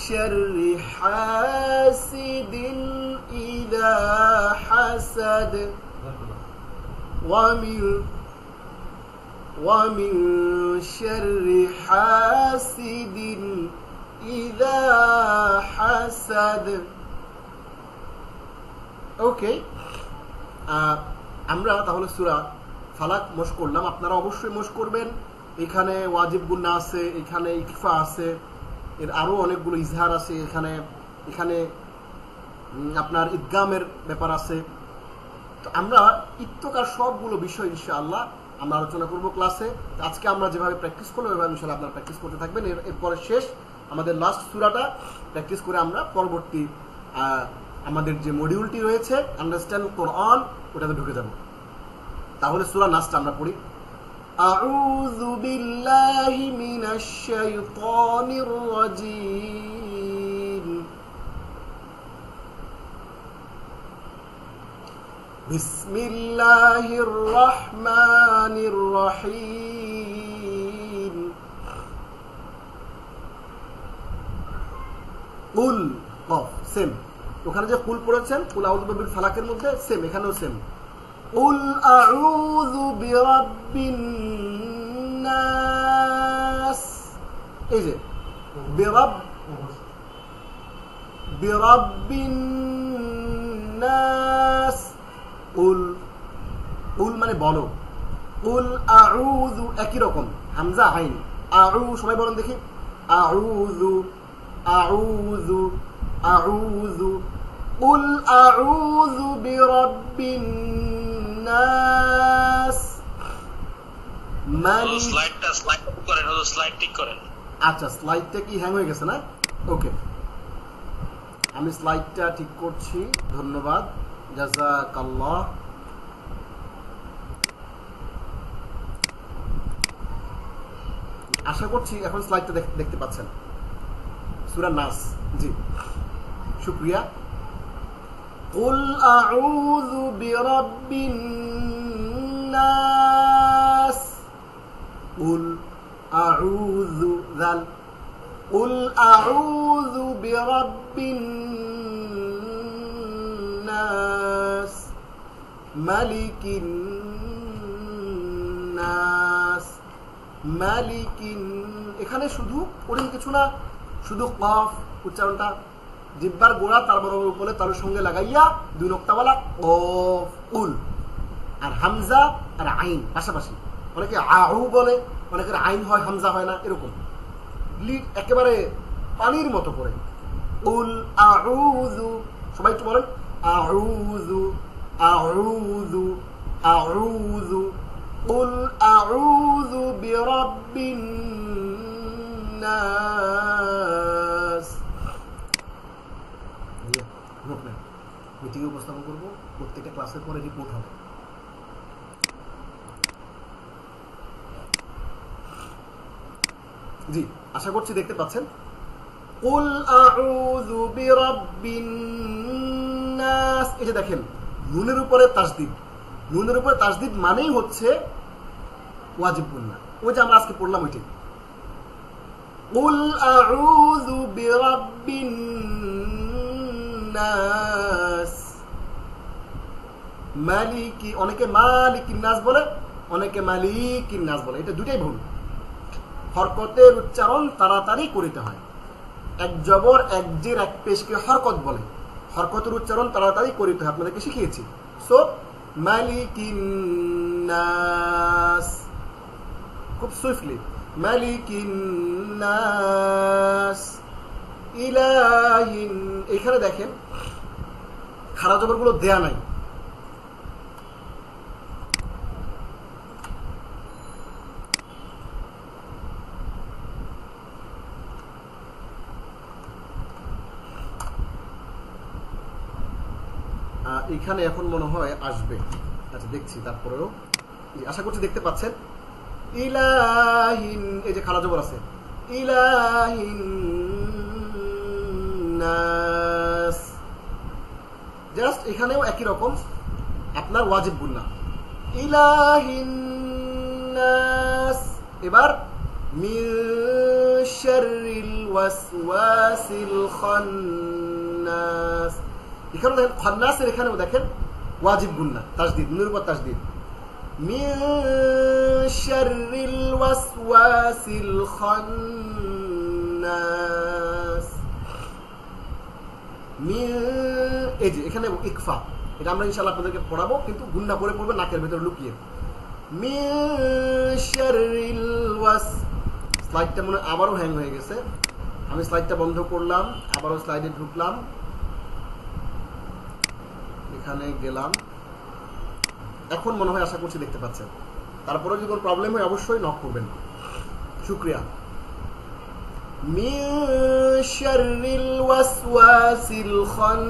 شَرِّ حَاسِدٍ إِذَا حَسَدَ وَمِن شَرِّ حَاسِدٍ إِذَا حَسَدَ। ওকে, আমরা তাহলে সূরা ফালাক মশ করলাম। আপনারা অবশ্যই মশ করবেন। এখানে ওয়াজিব গুন্না আছে, এখানে ইকফা আছে, এর আরো অনেকগুলো ইজহার আছে, এখানে এখানে আপনার ইদগামের ব্যাপার আছে। তো আমরা ইত্তকার সবগুলো বিষয় ইনশাআল্লাহ আমরা আলোচনা করব ক্লাসে। আজকে আমরা যেভাবে প্র্যাকটিস করলাম এভাবে ইনশাআল্লাহ আপনারা প্র্যাকটিস করতে থাকবেন। এরপরে শেষ আমাদের লাস্ট সূরাটা প্র্যাকটিস করে আমরা পরবর্তী আমাদের যে মডিউলটি রয়েছে আন্ডারস্ট্যান্ড কোরআন, ওটাতে ঢুকে যাব। তাহলে সূরা নাসটা আমরা পড়ি। আউযু বিল্লাহি মিনাশ শাইতানির রাজীম। বিসমিল্লাহির রহমানির রহিম। কুল, কফ সেম, ওখানে যে কুল পড়েছেন কুল আউযু বিল ফালাকের মধ্যে সেম, এখানেও সেম। কুল আউযু বিরাব্বিন নাস, এই যে বিরাব্বিন নাস। কুল, কুল মানে বলো। কুল আউযু একই রকম, হামজা আইন। আউ, সবাই বলেন দেখি। আউযু আউযু আউযু। কুল আউযু বিরাব্বিন নাস মালিক। স্লাইড ঠিক করেন। আচ্ছা, স্লাইডটা কি হ্যাং হয়ে গেছে না? ওকে, আমি স্লাইডটা ঠিক করছি। ধন্যবাদ, জাযাকাল্লাহ। আশা করছি এখন স্লাইডটা দেখতে পাচ্ছেন। সূরা নাস, জি, শুকরিয়া। কুল আউযু বিরাব্বিন নাস। কুল আউযু যাল। কুল আউযু বিরাব্বিন নাস মালিকিন নাস। মালিকিন, এখানে শুধু পড়েন কিছু না, শুধু কফ উচ্চারণটা জিহ্বার গোড়া তার বরাবর উপরে তার সঙ্গে লাগাইয়া দুই নোক্তাওয়ালা কফ উল, আর হামজা আর আইন পাশাপাশি। অনেকে আউ বলে, অনেকের আইন হয় হামজা হয় না, এরকম লিড একেবারে পানির মতো করে। উল আউযু, সবাই একটু বলেন। আউযু আউযু আউযু। উল আউযু বিরাব্বিন নাস। মিটিংয়ে উপস্থাপন করবো, প্রত্যেকটা ক্লাসের পরে রিপোর্ট হবে। জি, আশা করছি দেখতে পাচ্ছেন। কুল আউযু বিরাব্বিন নাস, এই যে দেখেন নুনের উপরে তাসদিদ। নুনের উপরে তাসদিদ মানেই হচ্ছে ওয়াজিব গুন্না, ওই যে আমরা আজকে পড়লাম ওইটাই। কুল আউযু বিরাব্বিন নাস, মালিকি, অনেকে মালিকিন নাস বলে, অনেকে মালিকিন নাস বলে, এটা দুটাই ভুল। হরকতের উচ্চারণ তাড়াতাড়ি করিতে হয়। এক জবর এক জের এক পেশকে হরকত বলে, হরকতের উচ্চারণ তাড়াতাড়ি করিতে হয়, আপনাদেরকে শিখিয়েছি। সো মালিকিন নাস, খুব সুইফটলি, মালিকিন নাস ইলাহিন। এখানে দেখেন খাড়া জবরগুলো দেয়া নাই, এখানে এখন মনে হয় আসবে, আচ্ছা দেখছি, তারপরেও আশা করছি দেখতে পাচ্ছেন। ইলাহিন, এই যে খাড়া জবর আছে, ইলাহিন নাস, জাস্ট এখানেও একই রকম আপনার ওয়াজিব গুন্না, ইলাহিন নাস। এবার মিন শাররিল ওয়াসওয়াসিল খান্নাস, এখানেও দেখেন খান্নাসের, এখানেও দেখেন ওয়াজিব গুন্না, তাসদীদ, নুনের উপর তাসদীদ, মিন শাররিল ওয়াসওয়াসিল খান্নাস, মিন, এই যে এখানে ইকফা, এটা আমরা ইনশাআল্লাহ আপনাদেরকে পড়াবো, কিন্তু গুন্না করে পড়বে নাকের ভেতরে লুকিয়ে। মিন শাররিল ওয়াস, স্লাইডটা মনে আবারও হ্যাং হয়ে গেছে, আমি স্লাইডটা বন্ধ করলাম, আবারও স্লাইডে ঢুকলাম, এখানে গেলাম, এখন মনে হয় আশা করছি দেখতে পাচ্ছেন। তারপরে যদি কোনো প্রবলেম হয় অবশ্যই নক করবেন। শুকরিয়া। মিন শাররিল ওয়াসওয়াসিল খান্নাস,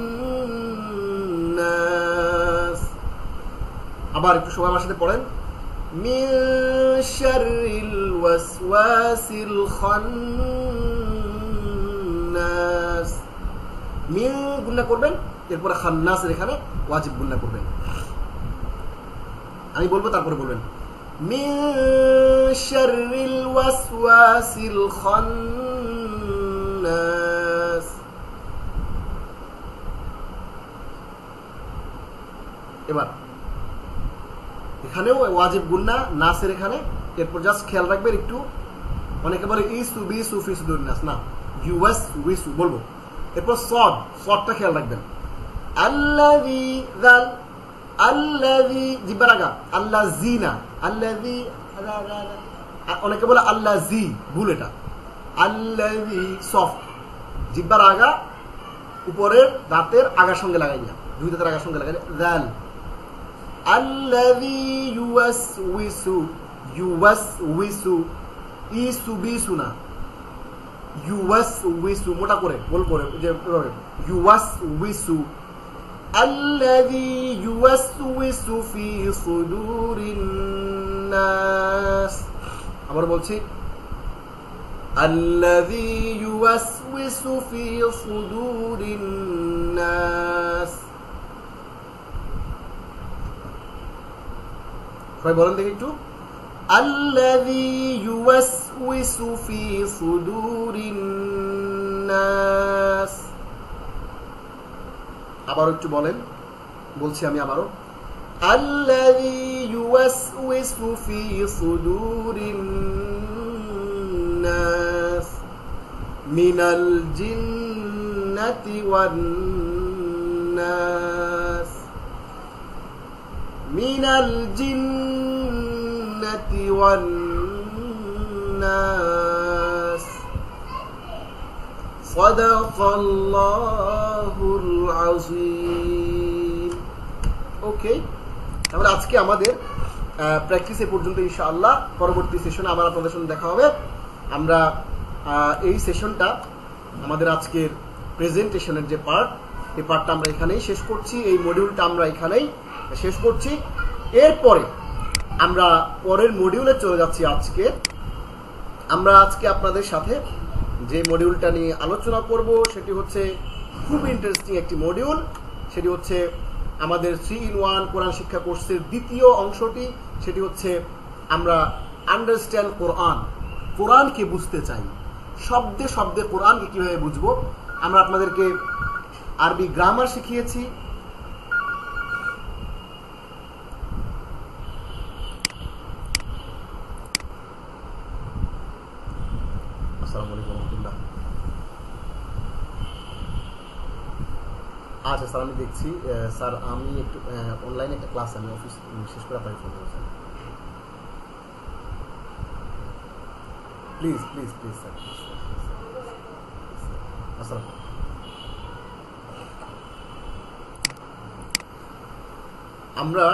আবার একটু সবাই আমার সাথে পড়েন, মিন শাররিল ওয়াসওয়াসিল খান্নাস, মিন গুণা করবেন, এরপরে খান্নাসের এখানে ওয়াজিব গুণা করবেন। আমি বলবো তারপরে বলবেন, মিন শাররিল ওয়াসওয়াসিল খান্নাস। এবার এখানেও ওয়াজিব গুন্না নাসের এখানে, এরপর জাস্ট খেয়াল রাখবেন একটু, অনেকে বলে ইসু বিসু ফিসুদুন নাস, না, ইউএস উইসু বলবো। এরপর সদ, সদটা খেয়াল রাখবেন, আল্লাযী যাল, আল্লাযী জিব্বার আগা, আল্লাযী না, আল্লাযী, অনেকে বলে আল্লাযী, ভুল এটা, আল্লাযী সফট, জিব্বার আগা উপরের দাঁতের আগার সঙ্গে লাগাই না, দুই দাঁতের আগার সঙ্গে লাগাই, যাল, আল্লাযী ইউওয়াসউইসু, ইউওয়াসউইসু, ইসু বিসু না, ইউওয়াসউইসু, মোটা করে গোল করে, যে ইউওয়াসউইসু, আল্লাযী ইউওয়াসউইসু ফি সুদুরিন নাস। আবার বলছি, আল্লাযী ইউওয়াসউইসু ফি সুদুরিন নাস। সবাই বলেন দেখি একটু, আল্লাযী ইউওয়াসউইসু ফি সুদুরিন নাস। আবার একটু বলেন, বলছি আমি আবারও, আল্লাযী ইউওয়াসউইসু ফি সুদুরিন নাস মিনাল জিন্নাতি ওয়ান নাস, মিনাল জিন্নাতি ওয়ান নাস। সাদাকাল্লাহুল আযীম। ওকে, তাহলে আজকে আমাদের প্র্যাকটিস এ পর্যন্ত, ইনশাআল্লাহ পরবর্তী সেশনে আবার আপনাদের সঙ্গে দেখা হবে। আমরা এই সেশনটা, আমাদের আজকের প্রেজেন্টেশনের যে পার্ট, এই পার্টটা আমরা এখানেই শেষ করছি, এই মডিউলটা আমরা এখানেই শেষ করছি। এরপরে আমরা পরের মডিউলে চলে যাচ্ছি। আমরা আজকে আপনাদের সাথে যে মডিউলটা নিয়ে আলোচনা করব সেটি হচ্ছে খুব ইন্টারেস্টিং একটি মডিউল। সেটি হচ্ছে আমাদের 3-in-1 কোরআন শিক্ষা কোর্সের দ্বিতীয় অংশটি। সেটি হচ্ছে আমরা আন্ডারস্ট্যান্ড কোরআন, কোরআনকে বুঝতে চাই, শব্দে শব্দে কোরআনকে কীভাবে বুঝবো। আমরা আপনাদেরকে আরবি গ্রামার শিখিয়েছি, আসসালামু আলাইকুম রহমতুল্লাহ। আচ্ছা স্যার, আমি দেখছি। স্যার আমি একটু অনলাইনে একটা ক্লাস, আমি অফিস শেষ করে আপনাকে ফোন করবো sir. Please please please sir. আসসালাম। আমরা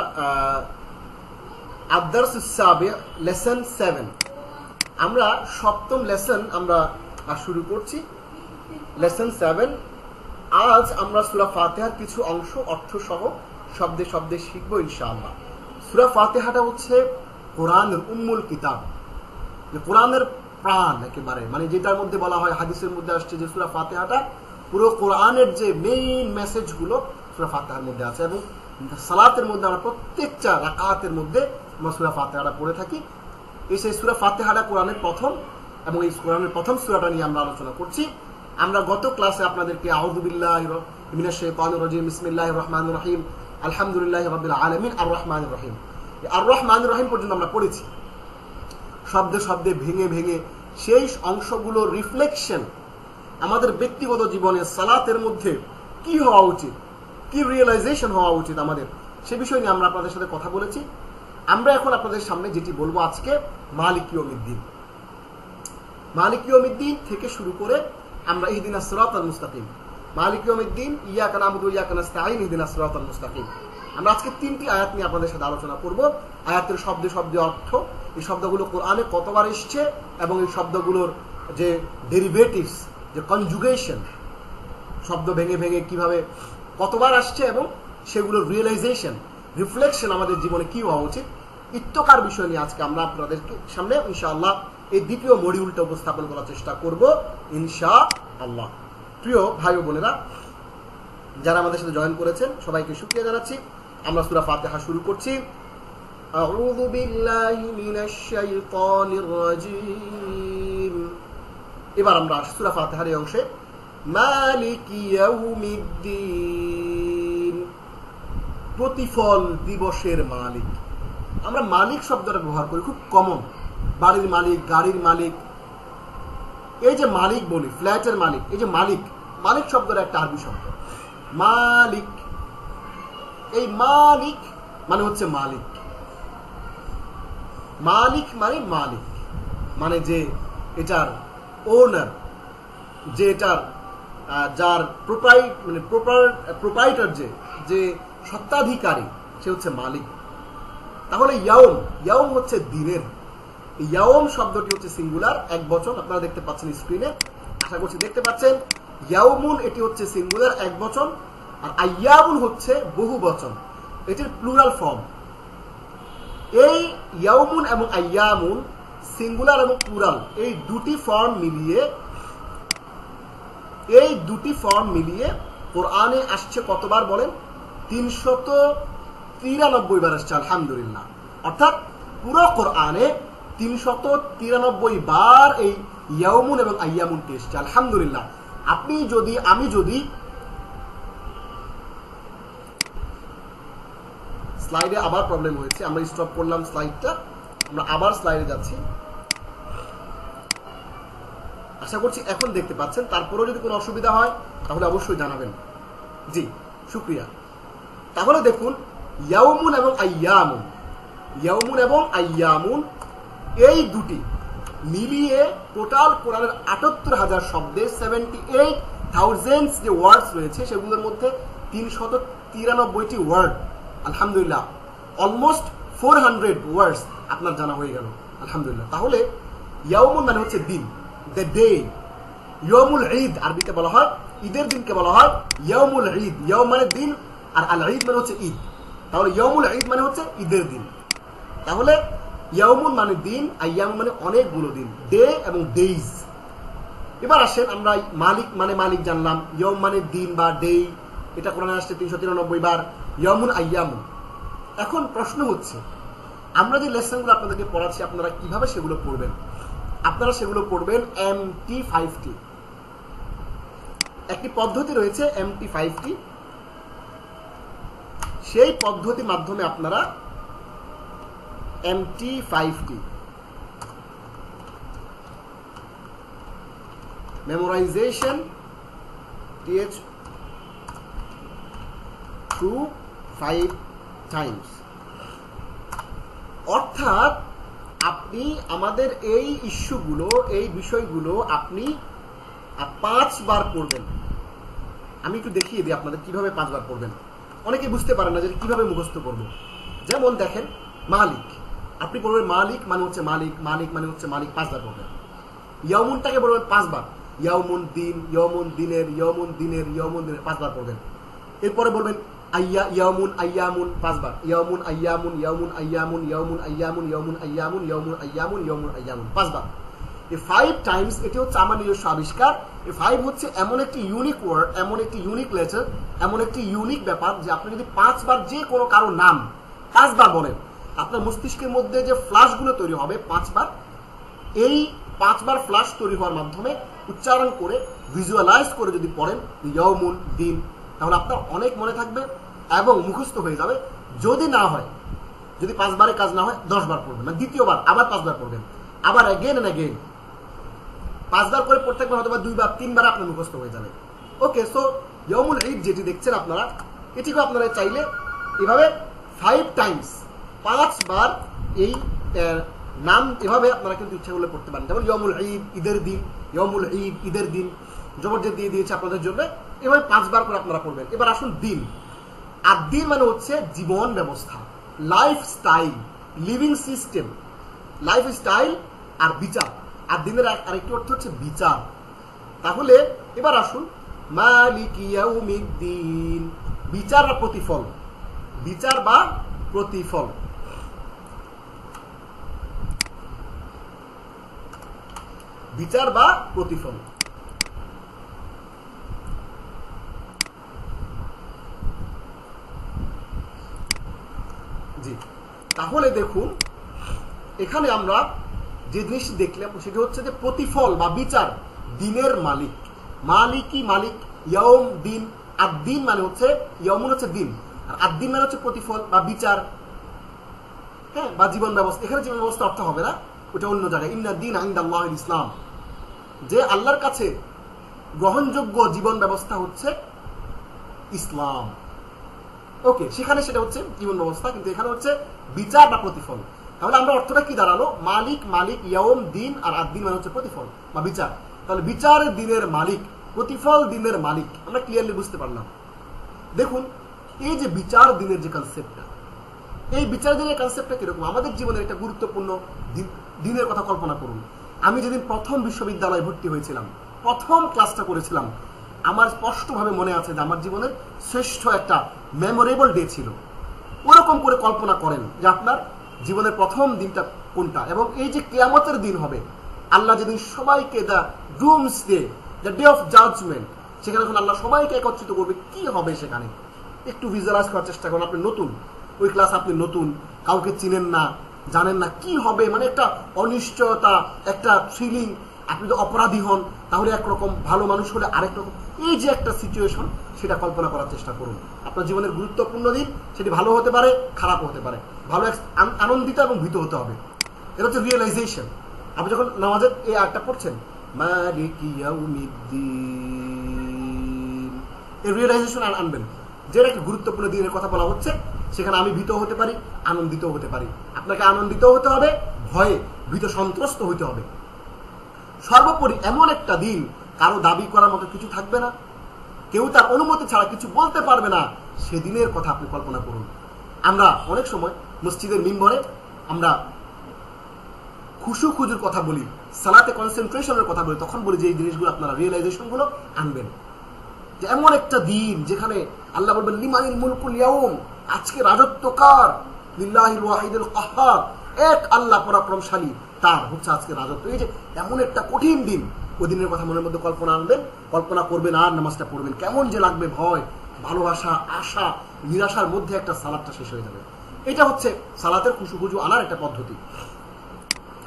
আদ-দারস আস-সাবি লেসন 7, আমরা সপ্তম লেসন আমরা শুরু করছি। লেসন 7। আজ আমরা সূরা ফাতিহার কিছু অংশ অর্থ সহ শব্দে শব্দে শিখবো ইনশাআল্লাহ। সূরা ফাতিহাটা হচ্ছে কোরআনের উম্মুল কিতাব, যে কোরআনের প্রাণ একেবারে, মানে যেটার মধ্যে বলা হয়, হাদিসের মধ্যে আসছে যে সূরা ফাতিহাটা পুরো কোরআনের যে মেইন মেসেজগুলো সূরা ফাতিহার মধ্যে আছে। এবং সালাতের মধ্যে আমরা প্রত্যেকটা রাকাতের মধ্যে আমরা সূরা ফাতিহাটা পড়ে থাকি। এই সেই সূরা ফাতিহাটা কোরআনের প্রথম, এবং এই কোরআনের প্রথম সূরাটা নিয়ে আমরা আলোচনা করছি। আমরা গত ক্লাসে আপনাদেরকে আউযু বিল্লাহি মিনাশ শাইতানির রাজিম, বিসমিল্লাহির রহমানির রহিম, আলহামদুলিল্লাহি রাব্বিল আলামিন, আর রহমানির রহিম, আর রহমানির রহিম পর্যন্ত আমরা পড়েছি। শব্দে শব্দে ভেঙে ভেঙে সেই অংশগুলোর রিফ্লেকশন আমাদের ব্যক্তিগত জীবনে সালাতের মধ্যে কি হওয়া উচিত, কি রিয়েলাইজেশন হওয়া উচিত আমাদের, সে বিষয় নিয়ে আমরা আপনাদের সাথে কথা বলেছি। আমরা এখন আপনাদের সামনে যেটি বলবো আজকে, মালিক ইয়াউমিদ্দিন। মালিক ইয়াউমিদ্দিন থেকে শুরু করে আমরা ইহদিনাস সিরাতাল মুস্তাকিম, মালিক ইয়াউমিদ্দিন, ইয়াকা না'বুদু ওয়া ইয়াকা নাস্তাঈন, ইহদিনাস সিরাতাল মুস্তাকিম। আমরা আজকে 3টি আয়াত নিয়ে আপনাদের সাথে আলোচনা করব। আয়াতের শব্দে শব্দে অর্থ, এই শব্দগুলো কোরআনে কতবার এসেছে, এবং এই শব্দগুলোর যে ডেরিভেটিভস, যে কনজুগেশন, শব্দ ভেঙে ভেঙে কিভাবে কতবার আসছে, এবং সেগুলোর রিয়েলাইজেশন, রিফ্লেকশন আমাদের জীবনে কি হওয়া উচিত, ইত্তকার বিষয় নিয়ে আজকে আমরা আপনাদের সামনে ইনশাআল্লাহ এই দ্বিতীয় মডিউলটা উপস্থাপন করার চেষ্টা করব ইনশাআল্লাহ। প্রিয় ভাই ও বোনেরা, যারা আমাদের সাথে জয়েন করেছেন সবাইকে শুকরিয়া জানাচ্ছি। আমরা সূরা ফাতিহা শুরু করছি। আউযু বিল্লাহি মিনাশ শাইতানির রাজিম। এবার আমরা সূরা ফাতিহার এই অংশে, মালিক ইয়াউমিদ্দিন, প্রতিফল দিবসের মালিক। আমরা মালিক শব্দটা ব্যবহার করি, খুব কমন। বাড়ির মালিক, গাড়ির মালিক, এই যে মালিক বলি, ফ্ল্যাটের মালিক, এই যে মালিক, মালিক শব্দটা একটা আরবি শব্দ। মালিক, এই মালিক মানে হচ্ছে মালিক। মালিক মানে মালিক, মানে যে এটার ওনার, যে এটার যার প্রোপাইটার, যে সত্ত্বাধিকারী, সে হচ্ছে মালিক। তাহলে ইয়াউম, ইয়াউম হচ্ছে দিনের। ইয়াউম শব্দটি হচ্ছে সিঙ্গুলার, এক বচন। আপনারা দেখতে পাচ্ছেন স্ক্রিনে, আশা করছি দেখতে পাচ্ছেন। ইয়াউমুন এটি হচ্ছে সিঙ্গুলার, এক বচন, আর আইয়ামুন হচ্ছে বহু বচন, এটির প্লুরাল ফর্ম। এই ইয়াউমুন এবং আইয়ামুন, সিঙ্গুলার এবং প্লুরাল, এই দুটি ফর্ম মিলিয়ে কোরআনে আসছে কতবার বলেন? 393 বার আসছে, আলহামদুলিল্লাহ। অর্থাৎ পুরো কোরআনে 393 বার এই ইয়াউমুন এবং আইয়ামুনটি এসছে, আলহামদুলিল্লাহ। আমি যদি স্লাইডে আবার প্রবলেম হয়েছে, আমরা স্টপ করলাম স্লাইডটা, আমরা আবার স্লাইডে যাচ্ছি। আশা করছি এখন দেখতে পাচ্ছেন। তারপরেও যদি কোনো অসুবিধা হয় তাহলে অবশ্যই জানাবেন। জি, শুকরিয়া। তাহলে দেখুন, ইয়াউমুন এবং আইয়ামুন, ইয়াউমুন এবং আইয়ামুন, এই দুটি মিলিয়ে টোটাল কোরআনের ৭৮,০০০ শব্দে 78,000 যে ওয়ার্ডস রয়েছে, সেগুলোর মধ্যে 393টি ওয়ার্ড, আলহামদুলিল্লাহ। অলমোস্ট 400 ওয়ার্ডস আপনার জানা হয়ে গেল, আলহামদুলিল্লাহ। তাহলে ইয়াউমুন মানে হচ্ছে দিন, দ্য ডে। ইয়াউমুল ঈদ, আরবিতে বলা হয় ঈদের দিনকে বলা হয় ইয়াউমুল ঈদ। ইয়াউম মানে দিন, আর আল ঈদ মানে হচ্ছে ঈদ। তাহলে ইয়াউমুল ঈদ মানে হচ্ছে ঈদের দিন। তাহলে ইয়াউমুন মানে দিন, আইয়াম মানে অনেকগুলো দিন, ডে এবং ডেইজ। এবার আসেন, আমরা মালিক মানে মালিক জানলাম, ইয়াউম মানে দিন বা ডে, এটা কোরআনে আসছে 393 বার, ইয়াউমুন আইয়ামুন। এখন প্রশ্ন হচ্ছে, আমরা যে লেসনগুলো আপনাদেরকে পড়াচ্ছি, আপনারা কিভাবে সেগুলো পড়বেন? আপনারা সেগুলো পড়বেন MT5T। একটি পদ্ধতি রয়েছে MT5টি, সেই পদ্ধতির মাধ্যমে আপনারা MT5টি মেমোরাইজেশন TH through 5 times, অর্থাৎ আপনি আমাদের এই ইস্যুগুলো, এই বিষয়গুলো আপনি 5 বার পড়বেন। আমি একটু দেখিয়ে দিই আপনাদের কিভাবে 5 বার পড়বেন। অনেকে বুঝতে পারেন না যে কিভাবে মুখস্থ করব। যেমন দেখেন, মালিক, আপনি পড়বেন মালিক মানে হচ্ছে মালিক, মালিক মানে হচ্ছে মালিক, 5 বার পড়বেন। ইয়াউমুনটাকে বলবেন 5 বার, ইয়াউমুন দিন, ইয়াউমুন দিনের, ইয়াউমুন দিনের, ইয়াউমুন দিনের 5 বার পড়বেন। এরপরে বলবেন আইয়া, ইয়াউমুন আইয়ামুন 5 বার, ইয়াউমুন আইয়ামুন, ইয়াউমুন আইয়ামুন, ইয়াউমুন আইয়ামুন, ইয়াউমুন আইয়ামুন, ইয়াউমুন আইয়ামুন, ইয়াউমুন আইয়ামুন 5 বার। এই 5 টাইমস, এটি হচ্ছে আমার নিজস্ব আবিষ্কার। এই 5 হচ্ছে এমন একটি ইউনিক ওয়ার্ড, এমন একটি ইউনিক লেটার, এমন একটি ইউনিক ব্যাপার যে আপনি যদি 5 বার যে কোনো কারো নাম 5 বার বলেন, আপনার মস্তিষ্কের মধ্যে যে ফ্ল্যাশগুলো তৈরি হবে 5 বার, এই 5 বার ফ্ল্যাশ তৈরি হওয়ার মাধ্যমে উচ্চারণ করে ভিজুয়ালাইজ করে যদি পড়েন ইয়াউমুন দিন, তাহলে আপনার অনেক মনে থাকবে এবং মুখস্থ হয়ে যাবে। যদি না হয়, যদি 5 বারে কাজ না হয়, 10 বার পড়বেন, মানে দ্বিতীয়বার আবার 5 বার পড়বেন, আবার অ্যাগেন এন্ড অ্যাগেন 5 বার করে পড়তে থাকবেন, হয়তো 2 বার 3 বার আপনার মুখস্থ হয়ে যাবে। ওকে, সো ইয়াউমুল ঈদ যেটি দেখছেন আপনারা, এটিকে আপনারা চাইলে এভাবে 5 টাইমস 5 বার এই নাম এভাবে আপনারা কিন্তু ইচ্ছা করলে পড়তে পারেন। যেমন ইয়াউমুল ঈদ, ঈদের দিন, ইয়াউমুল ঈদ, ঈদের দিন, জবরজের দিয়ে দিয়েছে আপনাদের জন্য, এভাবে 5 বার করে আপনারা পড়বেন। এবার আসুন দিন। আর দিন মানে হচ্ছে জীবন ব্যবস্থা, লাইফস্টাইল, লিভিং সিস্টেম, লাইফস্টাইল আর বিচার। আর দিনের আরেকটি অর্থ হচ্ছে বিচার। তাহলে এবার আসুন মালিক ইয়াউমিদ্দিন, বিচার বা প্রতিফল, বিচার বা প্রতিফল। বিচার বা প্রতিফল। জি, তাহলে দেখুন এখানে আমরা যে জিনিসটি দেখলাম সেটা হচ্ছে যে প্রতিফল বা বিচার, দিনের মালিক, মালিকই মালিক, ইয়াউম দিন। আর দিন মানে হচ্ছে, ইয়াউমুন হচ্ছে দিন, আর আদ-দিন মানে হচ্ছে প্রতিফল বা বিচার, হ্যাঁ, বা জীবন ব্যবস্থা। এখানে জীবন ব্যবস্থা অর্থ হবে না, ওটা অন্য জায়গায়। ইন্না দিন ইনদাল্লাহিল ইসলাম, যে আল্লাহর কাছে গ্রহণযোগ্য জীবন ব্যবস্থা হচ্ছে ইসলাম। ওকে, সেখানে সেটা হচ্ছে জীবন ব্যবস্থা, কিন্তু এখানে হচ্ছে বিচার বা প্রতিফল। তাহলে আমরা অর্থটা কি দাঁড়ালো? মালিক, মালিক, ইয়াউম দিন, আর আদ-দিন মানে হচ্ছে প্রতিফল বা বিচার। তাহলে বিচার দিনের মালিক, প্রতিফল দিনের মালিক। আমরা ক্লিয়ারলি বুঝতে পারলাম। দেখুন এই যে বিচার দিনের যে কনসেপ্টটা, এই বিচার দিনের কনসেপ্টটা কিরকম আমাদের জীবনের একটা গুরুত্বপূর্ণ দিনের কথা কল্পনা করুন। আমি যেদিন প্রথম বিশ্ববিদ্যালয়ে ভর্তি হয়েছিলাম, প্রথম ক্লাসটা করেছিলাম, আমার স্পষ্টভাবে মনে আছে যে আমার জীবনের শ্রেষ্ঠ একটা মেমোরেবল ডে ছিল। ওরকম করে কল্পনা করেন যে আপনার জীবনের প্রথম দিনটা কোনটা, এবং এই যে কিয়ামতের দিন হবে, আল্লাহ যেদিন সবাইকে, the doomsday, the day of judgement, সেখানে যখন আল্লাহ সবাইকে একত্রিত করবে, কি হবে সেখানে একটু ভিজুয়ালাইজ করার চেষ্টা করুন। আপনি নতুন, ওই ক্লাস আপনি নতুন, কাউকে চিনেন না, জানেন না কি হবে, মানে একটা অনিশ্চয়তা, একটা ফিলিং। আপনি তো অপরাধী হন, তাহলে একরকম, ভালো মানুষ হলে আরেক রকম। এই যে একটা সিচুয়েশন, সেটা কল্পনা করার চেষ্টা করুন। আপনার জীবনের গুরুত্বপূর্ণ দিন, সেটি ভালো হতে পারে, খারাপও হতে পারে। ভালো, আনন্দিত এবং ভীত হতে হবে। এটা হচ্ছে রিয়েলাইজেশন। আপনি যখন নামাজের এই আয়াতটা পড়ছেন, মালিক ইয়াউমিদ্দিন, এই রিয়েলাইজেশন আনবেন যে একটা গুরুত্বপূর্ণ দিনের কথা বলা হচ্ছে। সেখানে আমি ভীত হতে পারি, আনন্দিত হতে পারি। আপনাকে আনন্দিত হতে হবে, ভয়ে ভীত সন্ত্রস্ত হতে হবে। সর্বোপরি এমন একটা দিন, কারো দাবি করার মতো কিছু থাকবে না, কেউ তার অনুমতি ছাড়া কিছু বলতে পারবে না। সেদিনের কথা আপনি কল্পনা করুন। আমরা অনেক সময় মসজিদের মিম্বরে আমরা খুশু খুজুর কথা বলি, সালাতে কনসেন্ট্রেশনের কথা বলি, তখন বলি যে এই জিনিসগুলো আপনারা রিয়েলাইজেশন গুলো আনবেন। যে এমন একটা দিন যেখানে আল্লাহ বলবেন লিমানিল মুলকুল ইয়াউম, আজকে রাজত্ব কার, লিল্লাহিল ওয়াহিদুল কাহ্হার, এক আল্লাহ পরাক্রমশালী, তার হচ্ছে আজকে রাজত্ব। এই যে এমন একটা কঠিন দিন, ওই দিনের কথা মনের মধ্যে কল্পনা আনবেন, কল্পনা করবেন, আর নামাজটা পড়বেন। কেমন যে লাগবে, ভয়, ভালোবাসা, আশা, নিরাশার মধ্যে একটা সালাতটা শেষ হয়ে যাবে। এটা হচ্ছে সালাতের খুশু খুজু আনার একটা পদ্ধতি।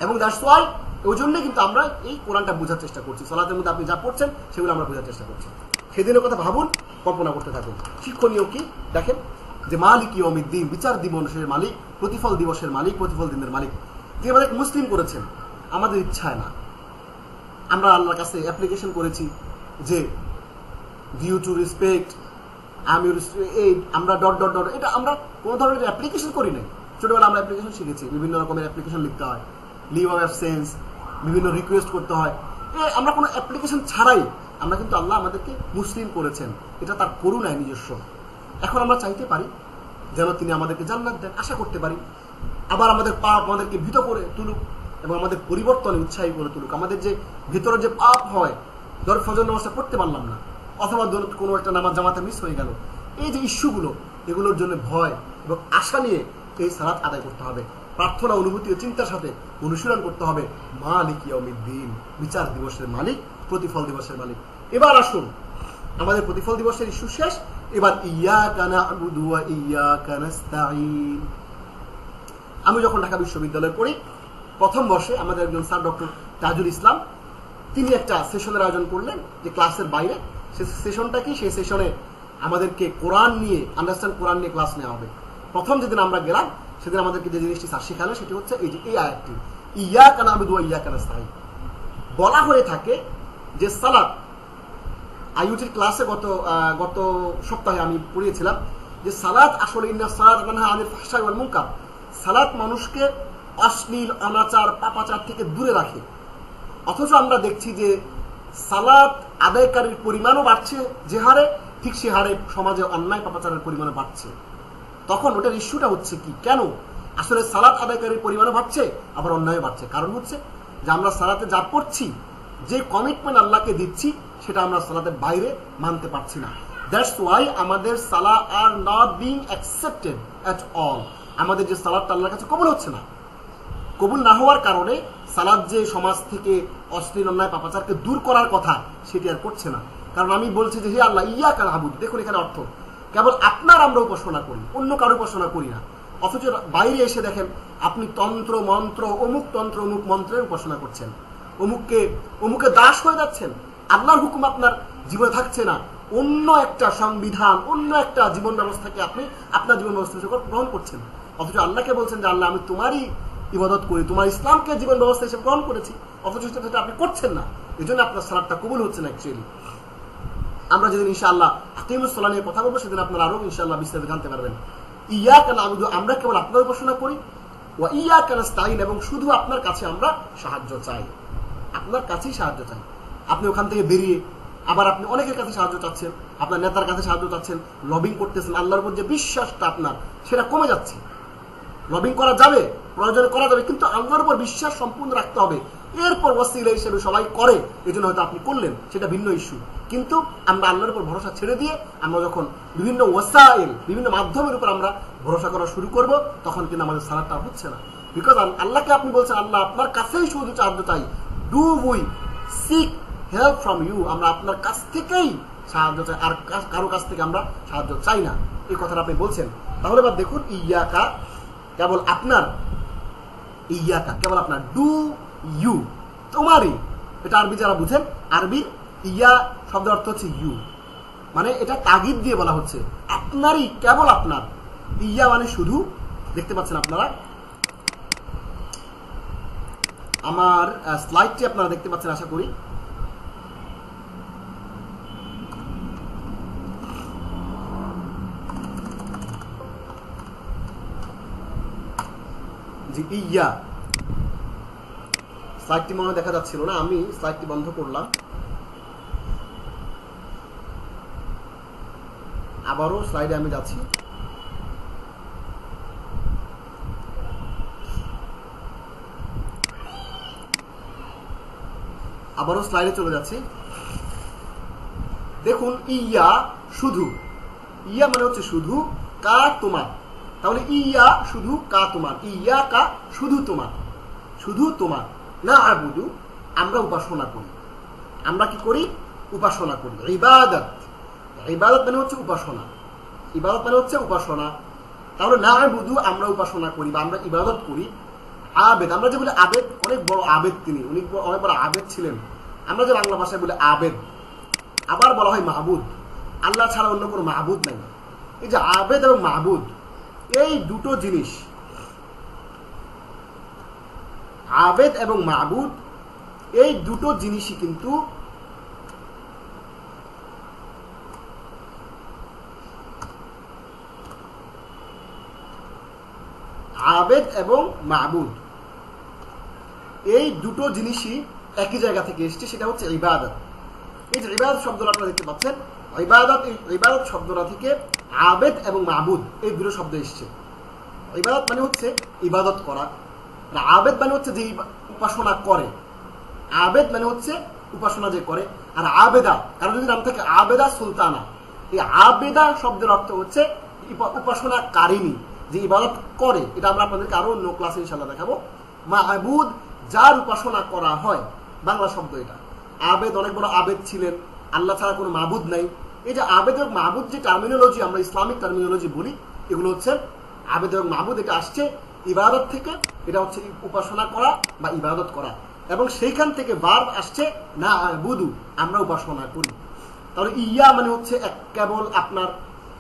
এবং দ্যাটস ওয়াই, ওই জন্যই কিন্তু আমরা এই কোরআনটা বোঝার চেষ্টা করছি। সালাতের মধ্যে আপনি যা পড়ছেন সেগুলো আমরা বোঝার চেষ্টা করছি। সেদিনের কথা ভাবুন, কল্পনা করতে থাকুন। শিক্ষণীয় কি দেখেন, যে মালিক ইয়াউমিদ্দিন, বিচার দিবসের মালিক, প্রতিফল দিবসের মালিক, প্রতিফল দিনের মালিক, তিনি আমাদের মুসলিম করেছেন আমাদের ইচ্ছায় না। আমরা আল্লাহর কাছে অ্যাপ্লিকেশন করেছি যে ডিউ টু রেসপেক্ট আমি এই আমরা ডট ডট ডট, এটা আমরা কোনো ধরনের অ্যাপ্লিকেশন করি নাই। ছোটবেলা আমরা অ্যাপ্লিকেশন শিখেছি, বিভিন্ন রকমের অ্যাপ্লিকেশন লিখতে হয়, লিভ অফ অ্যাবসেন্স, বিভিন্ন রিকোয়েস্ট করতে হয়। আমরা কোনো অ্যাপ্লিকেশন ছাড়াই আমরা কিন্তু আল্লাহ আমাদেরকে মুসলিম করেছেন, এটা তার করুণায় নিজস্ব। এখন আমরা চাইতে পারি যেন তিনি আমাদেরকে জান্নাত দেন, আশা করতে পারি। আবার আমাদের পাপ আমাদেরকে ভীত করে তুলুক এবং আমাদের পরিবর্তনে উৎসাহী করে তুলুক। আমাদের যে ভিতরে যে পাপ হয়, ধর ফজর নামাজটা পড়তে পারলাম না, অথবা ধরুন কোনো একটা নামাজ জামাতে মিস হয়ে গেল, এই যে ইস্যুগুলো, এগুলোর জন্য ভয় এবং আশা নিয়ে এই সালাত আদায় করতে হবে। প্রার্থনা, অনুভূতি ও চিন্তার সাথে অনুশীলন করতে হবে মালিক ইয়াউমিদ্দিন, বিচার দিবসের মালিক, প্রতিফল দিবসের মালিক। এবার আসুন, আমাদের প্রতিফল দিবসের ইস্যু শেষ, এবার ইয়াকা না'বুদু ওয়া ইয়াকা নাস্তাঈন। আমি যখন ঢাকা বিশ্ববিদ্যালয়ে পড়ি, প্রথম বর্ষে আমাদের একজন স্যার ডক্টর তাজুল ইসলাম, তিনি একটা সেশনের আয়োজন করলেন যে ক্লাসের বাইরে। সে সেশনটা কি, সেই সেশনে আমাদেরকে কোরআন নিয়ে, আন্ডারস্ট্যান্ড কোরআন নিয়ে ক্লাস নেওয়া হবে। প্রথম যেদিন আমরা গেলাম, সেদিন আমাদেরকে যে জিনিসটি স্যার শেখালেন সেটি হচ্ছে এই যে এই আয়াতটি, ইয়াকা না'বুদু ওয়া ইয়াকা নাস্তাঈন। বলা হয়ে থাকে যে সালাত, আইইউটির ক্লাসে গত সপ্তাহে আমি পড়িয়েছিলাম যে সালাত আসলে ইন্না সালাত তানহা আনিল ফাহশাই ওয়াল মুনকার, সালাত মানুষকে অশ্লীল, অনাচার, পাপাচার থেকে দূরে রাখে। অথচ আমরা দেখছি যে সালাত আদায়কারীর পরিমাণও বাড়ছে যে হারে, ঠিক সে হারে সমাজে অন্যায় পাপাচারের পরিমাণও বাড়ছে। তখন ওটার ইস্যুটা হচ্ছে কি, কেন আসলে সালাত আদায়কারীর পরিমাণও বাড়ছে আবার অন্যায় বাড়ছে? কারণ হচ্ছে যে আমরা সালাতে যা পড়ছি, যে কমিটমেন্ট আল্লাহকে দিচ্ছি, সেটা আমরা সালাতের বাইরে মানতে পারছি না। দ্যাটস ওয়াই আমাদের সালাহ আর not being accepted at all. আমাদের যে সালাদটা আল্লাহর কাছে কবুল হচ্ছে না। কবুল না হওয়ার কারণে সালাদ যে সমাজ থেকে অশ্লীল, অন্যায়, পাপাচারকে দূর করার কথা, সেটি আর করছে না। কারণ আমি বলছি যে হে আল্লাহ ইয়াকা না'বুদু, দেখুন এখানে অর্থ, কেবল আপনার আমরা উপাসনা করি, অন্য কারো উপাসনা করি না। অথচ বাইরে এসে দেখেন আপনি তন্ত্র মন্ত্র, অমুক তন্ত্র অমুক মন্ত্রের উপাসনা করছেন, অমুকে দাস হয়ে যাচ্ছেন। আল্লাহর হুকুম আপনার জীবনে থাকছে না, অন্য একটা সংবিধান, অন্য একটা জীবন ব্যবস্থাকে আপনি আপনার জীবন ব্যবস্থা হিসেবে গ্রহণ করছেন। অথচ আল্লাহকে বলছেন যে আল্লাহ আমি তোমারই ইবাদত করি, তোমার ইসলামকে জীবন ব্যবস্থা হিসেবে গ্রহণ করেছি, অথচ সেটা আপনি করছেন না। এই জন্য আপনার সালাতটা কবুল হচ্ছে না। অ্যাকচুয়ালি আমরা যেদিন ইনশাআল্লাহ আকিমুস সালাহ নিয়ে কথা বলবো, সেদিন আপনারা আরো ইনশাআল্লাহ বিস্তারিত জানতে পারবেন। ইয়াকা না'বুদু, আমরা কেবল আপনার উপাসনা করি, ওয়া ইয়াকা নাস্তাঈন, এবং শুধু আপনার কাছে আমরা সাহায্য চাই, আপনার কাছেই সাহায্য চাই। আপনি ওখান থেকে বেরিয়ে আবার আপনি অনেকের কাছে সাহায্য চাচ্ছেন, আপনার নেতার কাছে সাহায্য চাচ্ছেন, লবিং করতেছেন, আল্লাহর উপর যে বিশ্বাসটা আপনার সেটা কমে যাচ্ছে। লবিং করা যাবে, প্রয়োজনে করা যাবে, কিন্তু আল্লাহর উপর বিশ্বাস সম্পূর্ণ রাখতে হবে। এরপর ওয়াসিলা হিসেবে সবাই করে, এই জন্য হয়তো আপনি করলেন, সেটা ভিন্ন ইস্যু। কিন্তু আমরা আল্লাহর উপর ভরসা ছেড়ে দিয়ে আমরা যখন বিভিন্ন ওয়াসাইল, বিভিন্ন মাধ্যমের উপর আমরা ভরসা করা শুরু করব, তখন কিন্তু আমাদের সালাতটা হচ্ছে না। বিকজ আল্লাহকে আপনি বলছেন আল্লাহ আপনার কাছেই শুধু সাহায্য চাই, do we seek help from you, আমরা আপনার কাছ থেকেই সাহায্য চাই, আর কারো কাছ থেকে আমরা সাহায্য চাই না, এই কথাটা আপনি বলছেন। তাহলে এবার দেখুন, ইয়াকা কেবল আপনার, ইয়াকা কেবল আপনার, ডু ইউ তোমারই, এটা আরবি যারা বুঝেন, আরবির ইয়া শব্দের অর্থ হচ্ছে ইউ, মানে এটা তাগিদ দিয়ে বলা হচ্ছে আপনারই, কেবল আপনার। ইয়া মানে শুধু, দেখতে পাচ্ছেন আপনারা, আমার স্লাইডটি আপনারা দেখতে পাচ্ছেন আশা করি। জি, ইয়া স্লাইডটি মনে দেখা যাচ্ছিল না, আমি স্লাইডটি বন্ধ করলাম। আবারও স্লাইডে আমি যাচ্ছি। আবারও স্লাইডে চলে যাচ্ছি। দেখুন, ইয়া শুধু, ইয়া মানে হচ্ছে শুধু, কা তোমার। তাহলে ইয়া শুধু, কা তোমার, ইয়া কা শুধু তোমার, শুধু তোমার। না'বুদু আমরা উপাসনা করি, আমরা কি করি? উপাসনা করি। ইবাদত, ইবাদত মানে হচ্ছে উপাসনা, ইবাদত মানে হচ্ছে উপাসনা। তাহলে না'বুদু আমরা উপাসনা করি বা আমরা ইবাদত করি। আবেদ, আমরা যে বলি আবেদ, অনেক বড় আবেদ তিনি, উনি অনেক বড় আবেদ ছিলেন। আমরা যে বাংলা ভাষায় বলি আবেদ, আবার বলা হয় মাহবুদ, আল্লাহ ছাড়া অন্য কোনো মাহবুদ নাই। এই যে আবেদ এবং মাহবুদ, এই দুটো জিনিস, আবেদ এবং মাহবুদ, এই দুটো জিনিসই কিন্তু আবেদ এবং মাহবুদ, এই দুটো জিনিসই একই জায়গা থেকে এসছে, সেটা হচ্ছে ইবাদত। এই যে ইবাদত শব্দটা আপনারা দেখতে পাচ্ছেন, ইবাদত, এই ইবাদত শব্দটা থেকে আবেদ এবং মাহবুদ এই দুটো শব্দ এসছে। ইবাদত মানে হচ্ছে ইবাদত করা, আর আবেদ মানে হচ্ছে যে উপাসনা করে। আবেদ মানে হচ্ছে উপাসনা যে করে, আর আবেদা, কারণ যদি নাম থাকে আবেদা সুলতানা, এই আবেদা শব্দের অর্থ হচ্ছে উপাসনাকারিনী, যে ইবাদত করে। এটা আমরা আপনাদেরকে আরো অন্য ক্লাসে ইনশাআল্লাহ দেখাবো। মাহবুদ, যার উপাসনা করা হয়, বাংলা শব্দ এটা। আবেদ অনেক বড় আবেদ ছিলেন, আল্লাহ ছাড়া কোনো মাহবুদ নাই। এই যে আবেদ এবং মাহবুদ যে টার্মিনোলজি আমরা ইসলামিক টার্মিনোলজি বলি, এগুলো হচ্ছে আবেদ এবং মাহবুদ, এটা আসছে ইবাদত থেকে। এটা হচ্ছে উপাসনা করা বা ইবাদত করা, এবং সেইখান থেকে ভার্ব আসছে না আবুদু, আমরা উপাসনা করি। তাহলে ইয়া মানে হচ্ছে কেবল আপনার,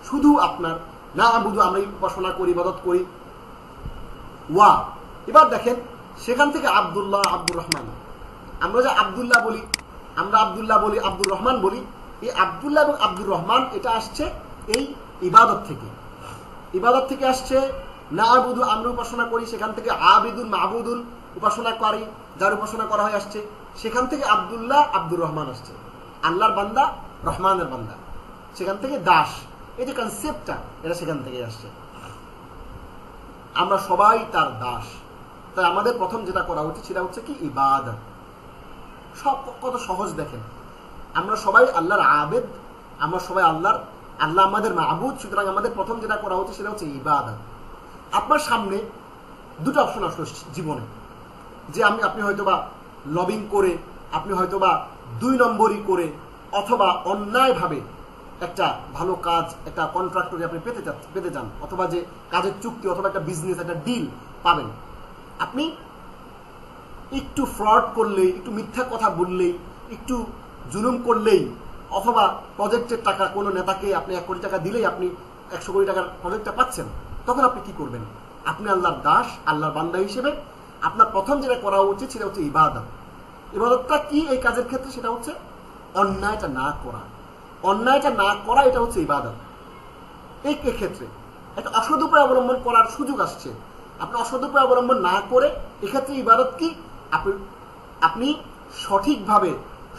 শুধু আপনার, না আবুদু আমরা উপাসনা করি, ইবাদত করি। ওয়া, এবার দেখেন সেখান থেকে আব্দুল্লাহ, আব্দুর রহমান, আমরা যে আব্দুল্লাহ বলি, আমরা আব্দুল্লাহ বলি, আব্দুর রহমান বলি, এই আব্দুল্লাহ এবং আব্দুর রহমান এটা আসছে এই ইবাদত থেকে। ইবাদত থেকে আসছে না আবুদু আমরা উপাসনা করি, সেখান থেকে আবিদুন মাহবুদুন উপাসনা করি, যার উপাসনা করা হয় আসছে। সেখান থেকে আব্দুল্লাহ, আব্দুর রহমান আসছে, আল্লাহর বান্দা, রহমানের বান্দা, সেখান থেকে দাস, এই যে কনসেপ্টটা এটা সেখান থেকে আসছে। আমরা সবাই তার দাস, তাই আমাদের প্রথম যেটা করা উচিত সেটা হচ্ছে কি ইবাদত। সব কত সহজ দেখেন, আমরা সবাই আল্লাহর আবেদ, আমরা সবাই আল্লাহর, আল্লাহ আমাদের মাহবুদ, সুতরাং আমাদের প্রথম যেটা করা উচিত সেটা হচ্ছে ইবাদত। আপনার সামনে দুটো অপশন আসলো জীবনে, যে আপনি হয়তোবা লবিং করে, আপনি হয়তোবা 2 নম্বরই করে, অথবা অন্যায়ভাবে একটা ভালো কাজ, একটা কন্ট্রাক্টরে আপনি পেতে চান, অথবা যে কাজের চুক্তি, অথবা একটা বিজনেস, একটা ডিল পাবেন। আপনি একটু ফ্রড করলেই, একটু মিথ্যা কথা বললেই, একটু জুলুম করলেই, অথবা প্রজেক্টের টাকা কোনো নেতাকে আপনি 1 কোটি টাকা দিলেই আপনি 100 কোটি টাকার প্রজেক্টটা পাচ্ছেন, তখন আপনি কি করবেন? আপনি আল্লাহর দাস, আল্লাহর বান্দা হিসেবে আপনার প্রথম যেটা করা উচিত সেটা হচ্ছে ইবাদত। ইবাদতটা কি এই কাজের ক্ষেত্রে? সেটা হচ্ছে অন্যায়টা না করা। অন্যায়টা না করা, এটা হচ্ছে ইবাদত। এই ক্ষেত্রে একটা অসৎ উপায় অবলম্বন করার সুযোগ আসছে, আপনি অসৎ উপায় অবলম্বন না করে, এক্ষেত্রে ইবাদত কি? আপনি সঠিকভাবে,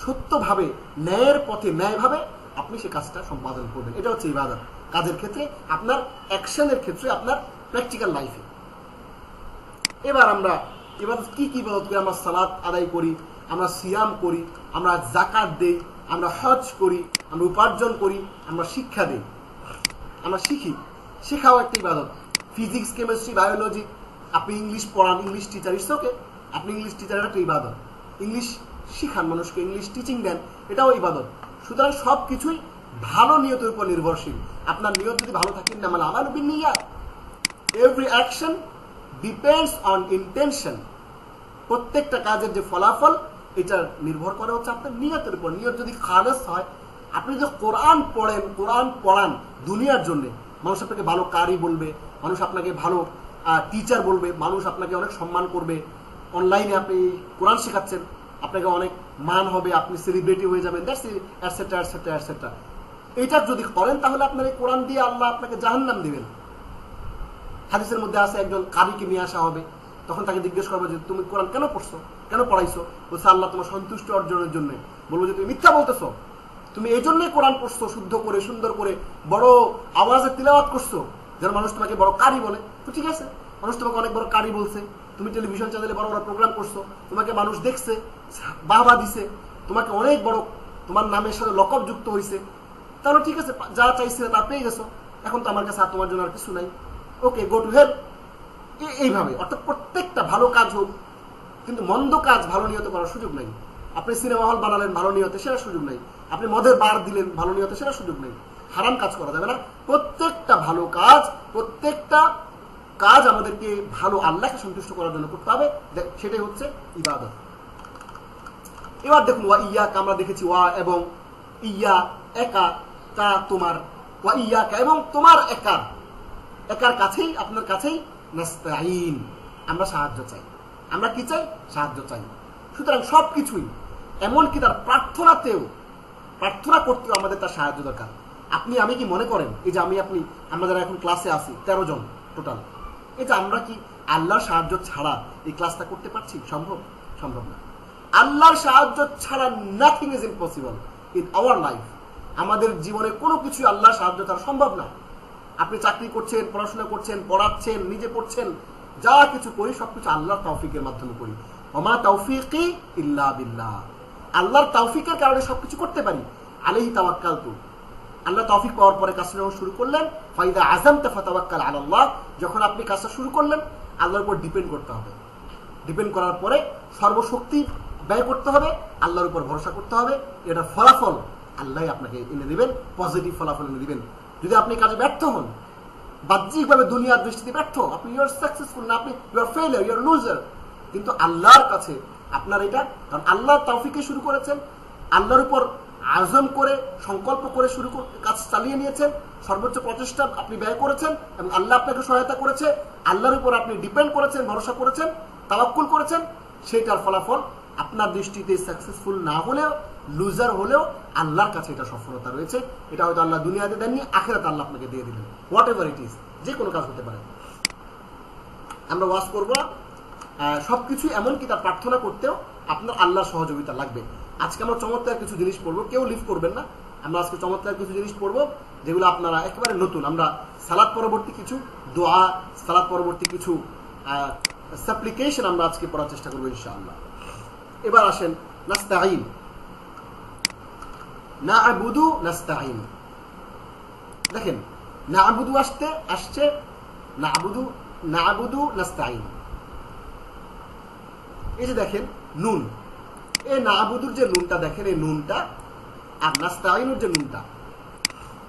সত্যভাবে, ন্যায়ের পথে, ন্যায়ভাবে আপনি সে কাজটা সম্পাদন করবেন, এটা হচ্ছে ইবাদত। কাজের ক্ষেত্রে, আপনার অ্যাকশনের ক্ষেত্রে, আপনার প্র্যাকটিক্যাল লাইফে। এবার আমরা ইবাদত কি কি ইবাদত করি? আমরা সালাত আদায় করি, আমরা সিয়াম করি, আমরা যাকাত দেই, আমরা হজ করি, আমরা উপার্জন করি, আমরা শিক্ষা দেই, আমরা শিখি। শেখাও একটা ইবাদত। ফিজিক্স, কেমিস্ট্রি, বায়োলজি, আপনি ইংলিশ পড়ান, ইংলিশ টিচার, ইটস ওকে, আপনি ইংলিশ টিচারের একটা ইবাদত। ইংলিশ শিখান মানুষকে, ইংলিশ টিচিং দেন, এটাও ইবাদত। সুতরাং সব কিছুই ভালো নিয়তের উপর নির্ভরশীল। আপনার নিয়ত যদি ভালো থাকে, না মানে আমার বিনিয়াত, every action depends on intention. প্রত্যেকটা কাজের যে ফলাফল, এটা নির্ভর করে হচ্ছে আপনার নিয়তের উপর। নিয়ত যদি খালেস হয়, আপনি যদি কোরআন পড়েন, কোরআন পড়ান দুনিয়ার জন্য, মানুষ আপনাকে ভালো কারি বলবে, মানুষ আপনাকে ভালো টিচার বলবে, মানুষ আপনাকে অনেক সম্মান করবে। অনলাইনে আপনি কোরআন শেখাচ্ছেন, আপনাকে অনেক মান হবে, আপনি সেলিব্রিটি হয়ে যাবেন, এটসেট্রা এটসেট্রা এটসেট্রা। এইটা যদি করেন, তাহলে আপনার এই কোরআন দিয়ে আল্লাহ আপনাকে জাহান্নাম দিবেন। হাদিসের মধ্যে আছে, একজন কারিকে নিয়ে আসা হবে, তখন তাকে জিজ্ঞেস করবে যে তুমি কোরআন কেন পড়ছো, কেন পড়াইছো? বলছে আল্লাহ তোমার সন্তুষ্ট অর্জনের জন্য। বলবো যে তুমি মিথ্যা বলতেছো, তুমি এই জন্যই কোরআন পড়ছো, শুদ্ধ করে, সুন্দর করে, বড় আওয়াজে তিলাওয়াত করছো, যেন মানুষ তোমাকে বড় কারি বলে। তো ঠিক আছে, মানুষ তোমাকে অনেক বড় কারি বলছে, তুমি টেলিভিশন চ্যানেলে বড় বড় প্রোগ্রাম করছো, তোমাকে মানুষ দেখছে, বাহবা দিছে, তোমাকে অনেক বড়, তোমার নামের সাথে লকব যুক্ত হয়েছে, তাহলে ঠিক আছে, যা চাইছে তা পেয়ে গেছো, এখন তো আমার কাছে আর তোমার জন্য আর কিছু নাই, ওকে, গো টু হেল। এইভাবে, অর্থাৎ প্রত্যেকটা ভালো কাজ হোক, কিন্তু মন্দ কাজ ভালো নিয়তে করার সুযোগ নাই। আপনি সিনেমা হল বানালেন ভালো নিয়তে, সেটা সুযোগ নাই। আপনি মদের বার দিলেন ভালো নিয়তে, সেটা সুযোগ নেই। হারাম কাজ করা যাবে না। প্রত্যেকটা ভালো কাজ, প্রত্যেকটা কাজ আমাদেরকে ভালো আল্লাহকে সন্তুষ্ট করার জন্য করতে হবে, সেটাই হচ্ছে ইবাদত। এবার দেখুন, ওয়া ইয়াক আমরা দেখেছি, ওয়া এবং ইয়া একা, কা তোমার, ওয়া ইয়াকা এবং তোমার একার কাছেই, আপনার কাছেই নাস্তাইন, আমরা সাহায্য চাই। আমরা কি চাই? সাহায্য চাই। সুতরাং সবকিছুই, এমনকি তার প্রার্থনা করতেও আমাদের তার সাহায্য দরকার। আপনি আমি কি মনে করেন এই যে আমরা যারা এখন ক্লাসে আছি 13 জন টোটাল, এই যে আমরা কি আল্লাহর সাহায্য ছাড়া এই ক্লাসটা করতে পারছি? সম্ভব না। আল্লাহর সাহায্য ছাড়া nothing is impossible in our life. আমাদের জীবনে কোনো কিছু আল্লাহর সাহায্য ছাড়া সম্ভব না। আপনি চাকরি করছেন, পড়াশোনা করছেন, পড়াচ্ছেন, নিজে পড়ছেন, যা কিছু করি সবকিছু আল্লাহর তৌফিকের মাধ্যমে করি। ওমা তৌফিকি ইল্লা বিল্লাহ। আল্লাহর তৌফিকের কারণে সবকিছু করতে পারি। আলাইহি তাওয়াক্কালতু, আল্লাহ তৌফিক পাওয়ার পরে কাজটা যখন শুরু করলেন, ফাইদা আযামতা ফাতাওয়াক্কাল আলাল্লাহ, যখন আপনি কাজটা শুরু করলেন আল্লাহর উপর ডিপেন্ড করতে হবে। ডিপেন্ড করার পরে সর্বশক্তি ব্যয় করতে হবে, আল্লাহর উপর ভরসা করতে হবে। এটা ফলাফল আল্লাহ আপনাকে এনে দিবেন, পজিটিভ ফলাফল এনে দিবেন। যদি আপনি কাজে ব্যর্থ হন, বাহ্যিকভাবে দুনিয়ার দৃষ্টিতে ব্যর্থ, আপনি ইউ আর সাকসেসফুল না, আপনি you are failure, you are loser, কিন্তু আল্লাহর কাছে আপনার এটা, কারণ আল্লাহর তৌফিকে শুরু করেছেন, আল্লাহর উপর আজম করে সংকল্প করে কাজ চালিয়ে নিয়েছেন, সর্বোচ্চ প্রচেষ্টা আপনি ব্যয় করেছেন এবং আল্লাহ আপনাকে সহায়তা করেছে, আল্লাহর উপর আপনি ডিপেন্ড করেছেন, ভরসা করেছেন, তাওয়াক্কুল করেছেন, সেটার ফলাফল আপনার দৃষ্টিতে সাকসেসফুল না হলেও, লুজার হলেও আল্লাহর কাছে এটা সফলতা রয়েছে। এটা হয়তো আল্লাহ দুনিয়াতে দেননি, আখিরাতে আল্লাহ আপনাকে দিয়ে দিলেন। হোয়াট এভার ইট ইজ, যে কোনো কাজ হতে পারে। আমরা ওয়াজ করব সবকিছু, এমনকি তার প্রার্থনা করতেও আপনার আল্লাহর সহযোগিতা লাগবে। আজকে আমরা চমৎকার কিছু জিনিস পড়বো, কেউ লিভ করবেন না। আমরা আজকে চমৎকার কিছু জিনিস পড়বো যেগুলো আপনারা একেবারে নতুন। আমরা সালাত পরবর্তী কিছু দোয়া, সালাত পরবর্তী কিছু সাপ্লিকেশন আমরা আজকে পড়ার চেষ্টা করবো ইনশাআল্লাহ। এবার আসেন নাস্তাইন, না'বুদু নাস্তাইন। দেখেন না'বুদু আসছে না'বুদু নাস্তাইন। এই যে দেখেন নুন, এই না'বুদুর যে নুনটা দেখেন, এই নুনটা আর নাস্তাইনের যে নুনটা,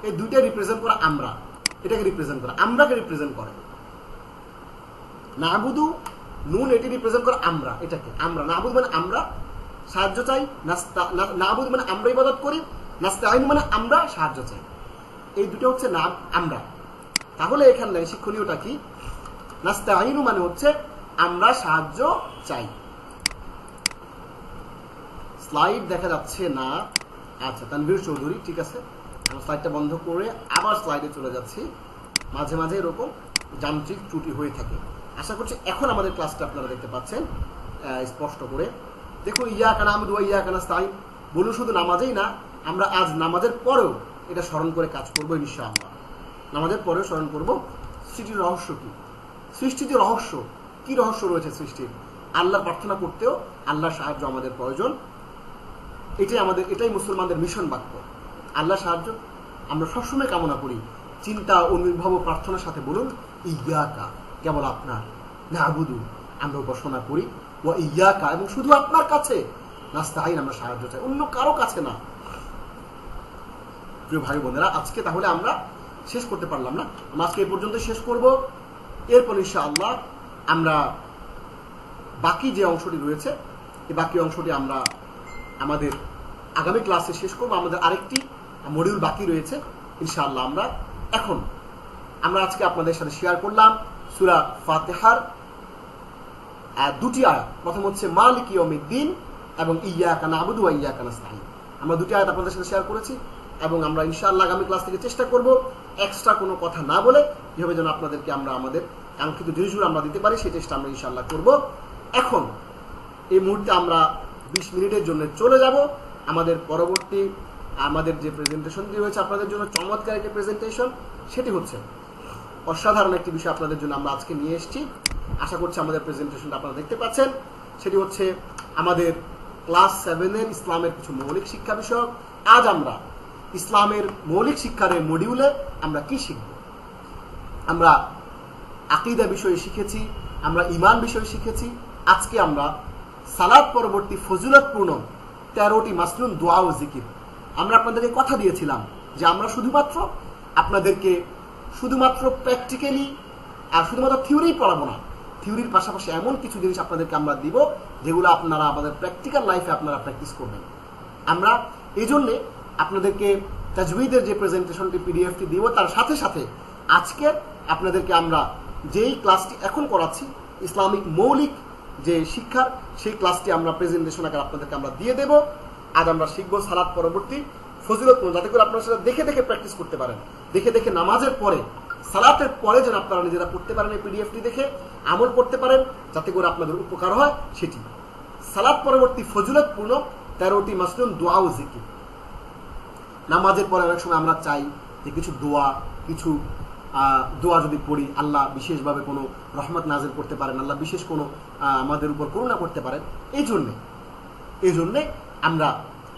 এই দুইটা রিপ্রেজেন্ট করে আমরা, এটাকে রিপ্রেজেন্ট করে, আমরাকে রিপ্রেজেন্ট করে। না'বুদু নুন এটি রিপ্রেজেন্ট করে আমরা, এটাকে আমরা। না'বুদু মানে আমরা সাহায্য চাই, না'বুদু মানে আমরা ইবাদত করি, নাস্তাইন মানে আমরা সাহায্য চাই। এই দুটো হচ্ছে নাম আমরা। তাহলে এখানে শিক্ষণীয়টা কি? নাস্তাইনু মানে হচ্ছে আমরা সাহায্য চাই। স্লাইড দেখা যাচ্ছে না, আচ্ছা তানভীর চৌধুরী, ঠিক আছে, আমরা স্লাইডটা বন্ধ করে আবার স্লাইডে চলে যাচ্ছি। মাঝে মাঝে এরকম যান্ত্রিক ত্রুটি হয়ে থাকে। আশা করছি এখন আমাদের ক্লাসটা আপনারা দেখতে পাচ্ছেন স্পষ্ট করে। দেখুন ইয়াকা না'বুদু ওয়া ইয়াকা নাস্তাইন, বলুন শুধু নামাজেই না, আমরা আজ নামাজের পরেও এটা স্মরণ করে কাজ করবো ইনশাআল্লাহ। নামাজের পরেও স্মরণ করবো। সৃষ্টির রহস্য কি? সৃষ্টিতে রহস্য কি? রহস্য রয়েছে সৃষ্টির। আল্লাহর প্রার্থনা করতেও আল্লাহর সাহায্য আমাদের প্রয়োজন। এটাই মুসলমানদের মিশন বাক্য। আল্লাহর সাহায্য আমরা সবসময় কামনা করি। চিন্তা, অনুভব ও প্রার্থনার সাথে বলুন ইয়াকা, কেবল আপনার, না'বুদু আমরা উপাসনা করি, ওয়া ইয়াকা এবং শুধু আপনার কাছে, নাস্তাইন আমরা সাহায্য চাই, অন্য কারো কাছে না। প্রিয় ভাই বোনেরা, আজকে তাহলে আমরা শেষ করতে পারলাম না, আমরা আজকে এই পর্যন্ত শেষ করব। এরপর ইনশাআল্লাহ আমরা বাকি যে অংশটি রয়েছে, এই বাকি অংশটি আমরা আমাদের আগামী ক্লাসে শেষ করবো। আমাদের আরেকটি মডিউল বাকি রয়েছে ইনশাআল্লাহ। আমরা আজকে আপনাদের সাথে শেয়ার করলাম সূরা ফাতিহার দুটি আয়াত। প্রথম হচ্ছে মালিক ইয়াউমিদ্দিন এবং ইয়াকা না'বুদু ওয়া ইয়াকা নাস্তাইন। আমরা দুটি আয়াত আপনাদের সাথে শেয়ার করেছি এবং আমরা ইনশাআল্লাহ আগামী ক্লাস থেকে চেষ্টা করব এক্সট্রা কোনো কথা না বলে কিভাবে যেন আপনাদেরকে আমরা আমাদের কাঙ্ক্ষিত জিনিসগুলো আমরা দিতে পারি, সেই চেষ্টা আমরা ইনশাআল্লাহ করব। এখন এই মুহূর্তে আমরা 20 মিনিটের জন্য চলে যাব আমাদের যে প্রেজেন্টেশনটি রয়েছে আপনাদের জন্য, চমৎকার একটি প্রেজেন্টেশন। সেটি হচ্ছে অসাধারণ একটি বিষয় আপনাদের জন্য আমরা আজকে নিয়ে এসেছি। আশা করছি আমাদের প্রেজেন্টেশনটা আপনারা দেখতে পাচ্ছেন। সেটি হচ্ছে আমাদের ক্লাস 7-এর ইসলামের কিছু মৌলিক শিক্ষা বিষয়ক। আজ আমরা ইসলামের মৌলিক শিক্ষার মডিউলে আমরা কি শিখব? আমরা আকীদা বিষয়ে শিখেছি, আমরা ঈমান বিষয়ে শিখেছি। আজকে আমরা সালাত পরবর্তী ফজিলতপূর্ণ 13টি মাসনুন দোয়া ও জিকির। আমরা আপনাদেরকে কথা দিয়েছিলাম যে আমরা আপনাদেরকে শুধুমাত্র প্র্যাকটিক্যালি আর শুধুমাত্র থিওরি পড়াবো না, থিওরির পাশাপাশি এমন কিছু জিনিস আপনাদেরকে আমরা দিব যেগুলো আপনারা আমাদের প্র্যাকটিক্যাল লাইফে আপনারা প্র্যাকটিস করবেন। আমরা এই জন্যে আপনাদেরকে তাজউইদের যে প্রেজেন্টেশনটি পিডিএফটি দিব, তার সাথে সাথে আজকের আপনাদেরকে আমরা যেই ক্লাসটি এখন করাচ্ছি ইসলামিক মৌলিক যে শিক্ষার, সেই ক্লাসটি আমরা প্রেজেন্টেশন আকারে আপনাদেরকে আমরা দিয়ে দেব। আজ আমরা শিখব সালাত পরবর্তী ফজিলতপূর্ণ, যাতে করে আপনারা সেটা দেখে দেখে প্র্যাকটিস করতে পারেন, দেখে দেখে নামাজের পরে সালাতের পরে যেন আপনারা নিজেরা পড়তে পারেন, এই পিডিএফটি দেখে আমল করতে পারেন, যাতে করে আপনাদের উপকার হয় সেটি। সালাত পরবর্তী ফজিলতপূর্ণ 13টি মাসনুন দোয়া ও জিকির। নামাজের পরে অনেক সময় আমরা চাই যে কিছু দোয়া যদি পড়ি, আল্লাহ বিশেষভাবে কোনো রহমত নাজিল করতে পারেন, আল্লাহ বিশেষ কোনো আমাদের উপর করুণা করতে পারেন। এই জন্যে আমরা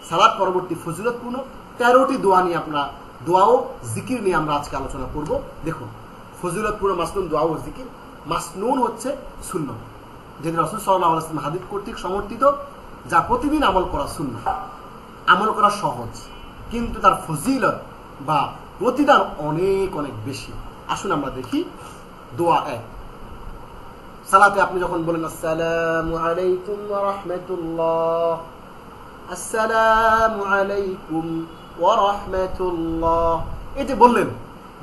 সালাত পরবর্তী ফজিলতপূর্ণ 13টি দোয়া নিয়ে দোয়া ও জিকির নিয়ে আমরা আজকে আলোচনা করব। দেখুন, ফজিলতপূর্ণ মাসনুন দোয়া ও জিকির। মাসনুন হচ্ছে সুন্নাত, যেটি রাসূল সাল্লাল্লাহু আলাইহি ওয়াসাল্লাম হাদিস কর্তৃক সমর্থিত, যা প্রতিদিন আমল করা সুন্নাত, আমল করা সহজ, কিন্তু তার ফজিলত বা প্রতিদান অনেক অনেক বেশি। আসুন আমরা দেখি। দোয়া 1, সালাতে আপনি যখন বলেন আসসালামু আলাইকুম ওয়া রাহমাতুল্লাহ, আসসালামু আলাইকুম ওয়া রাহমাতুল্লাহ, এটি বললেন,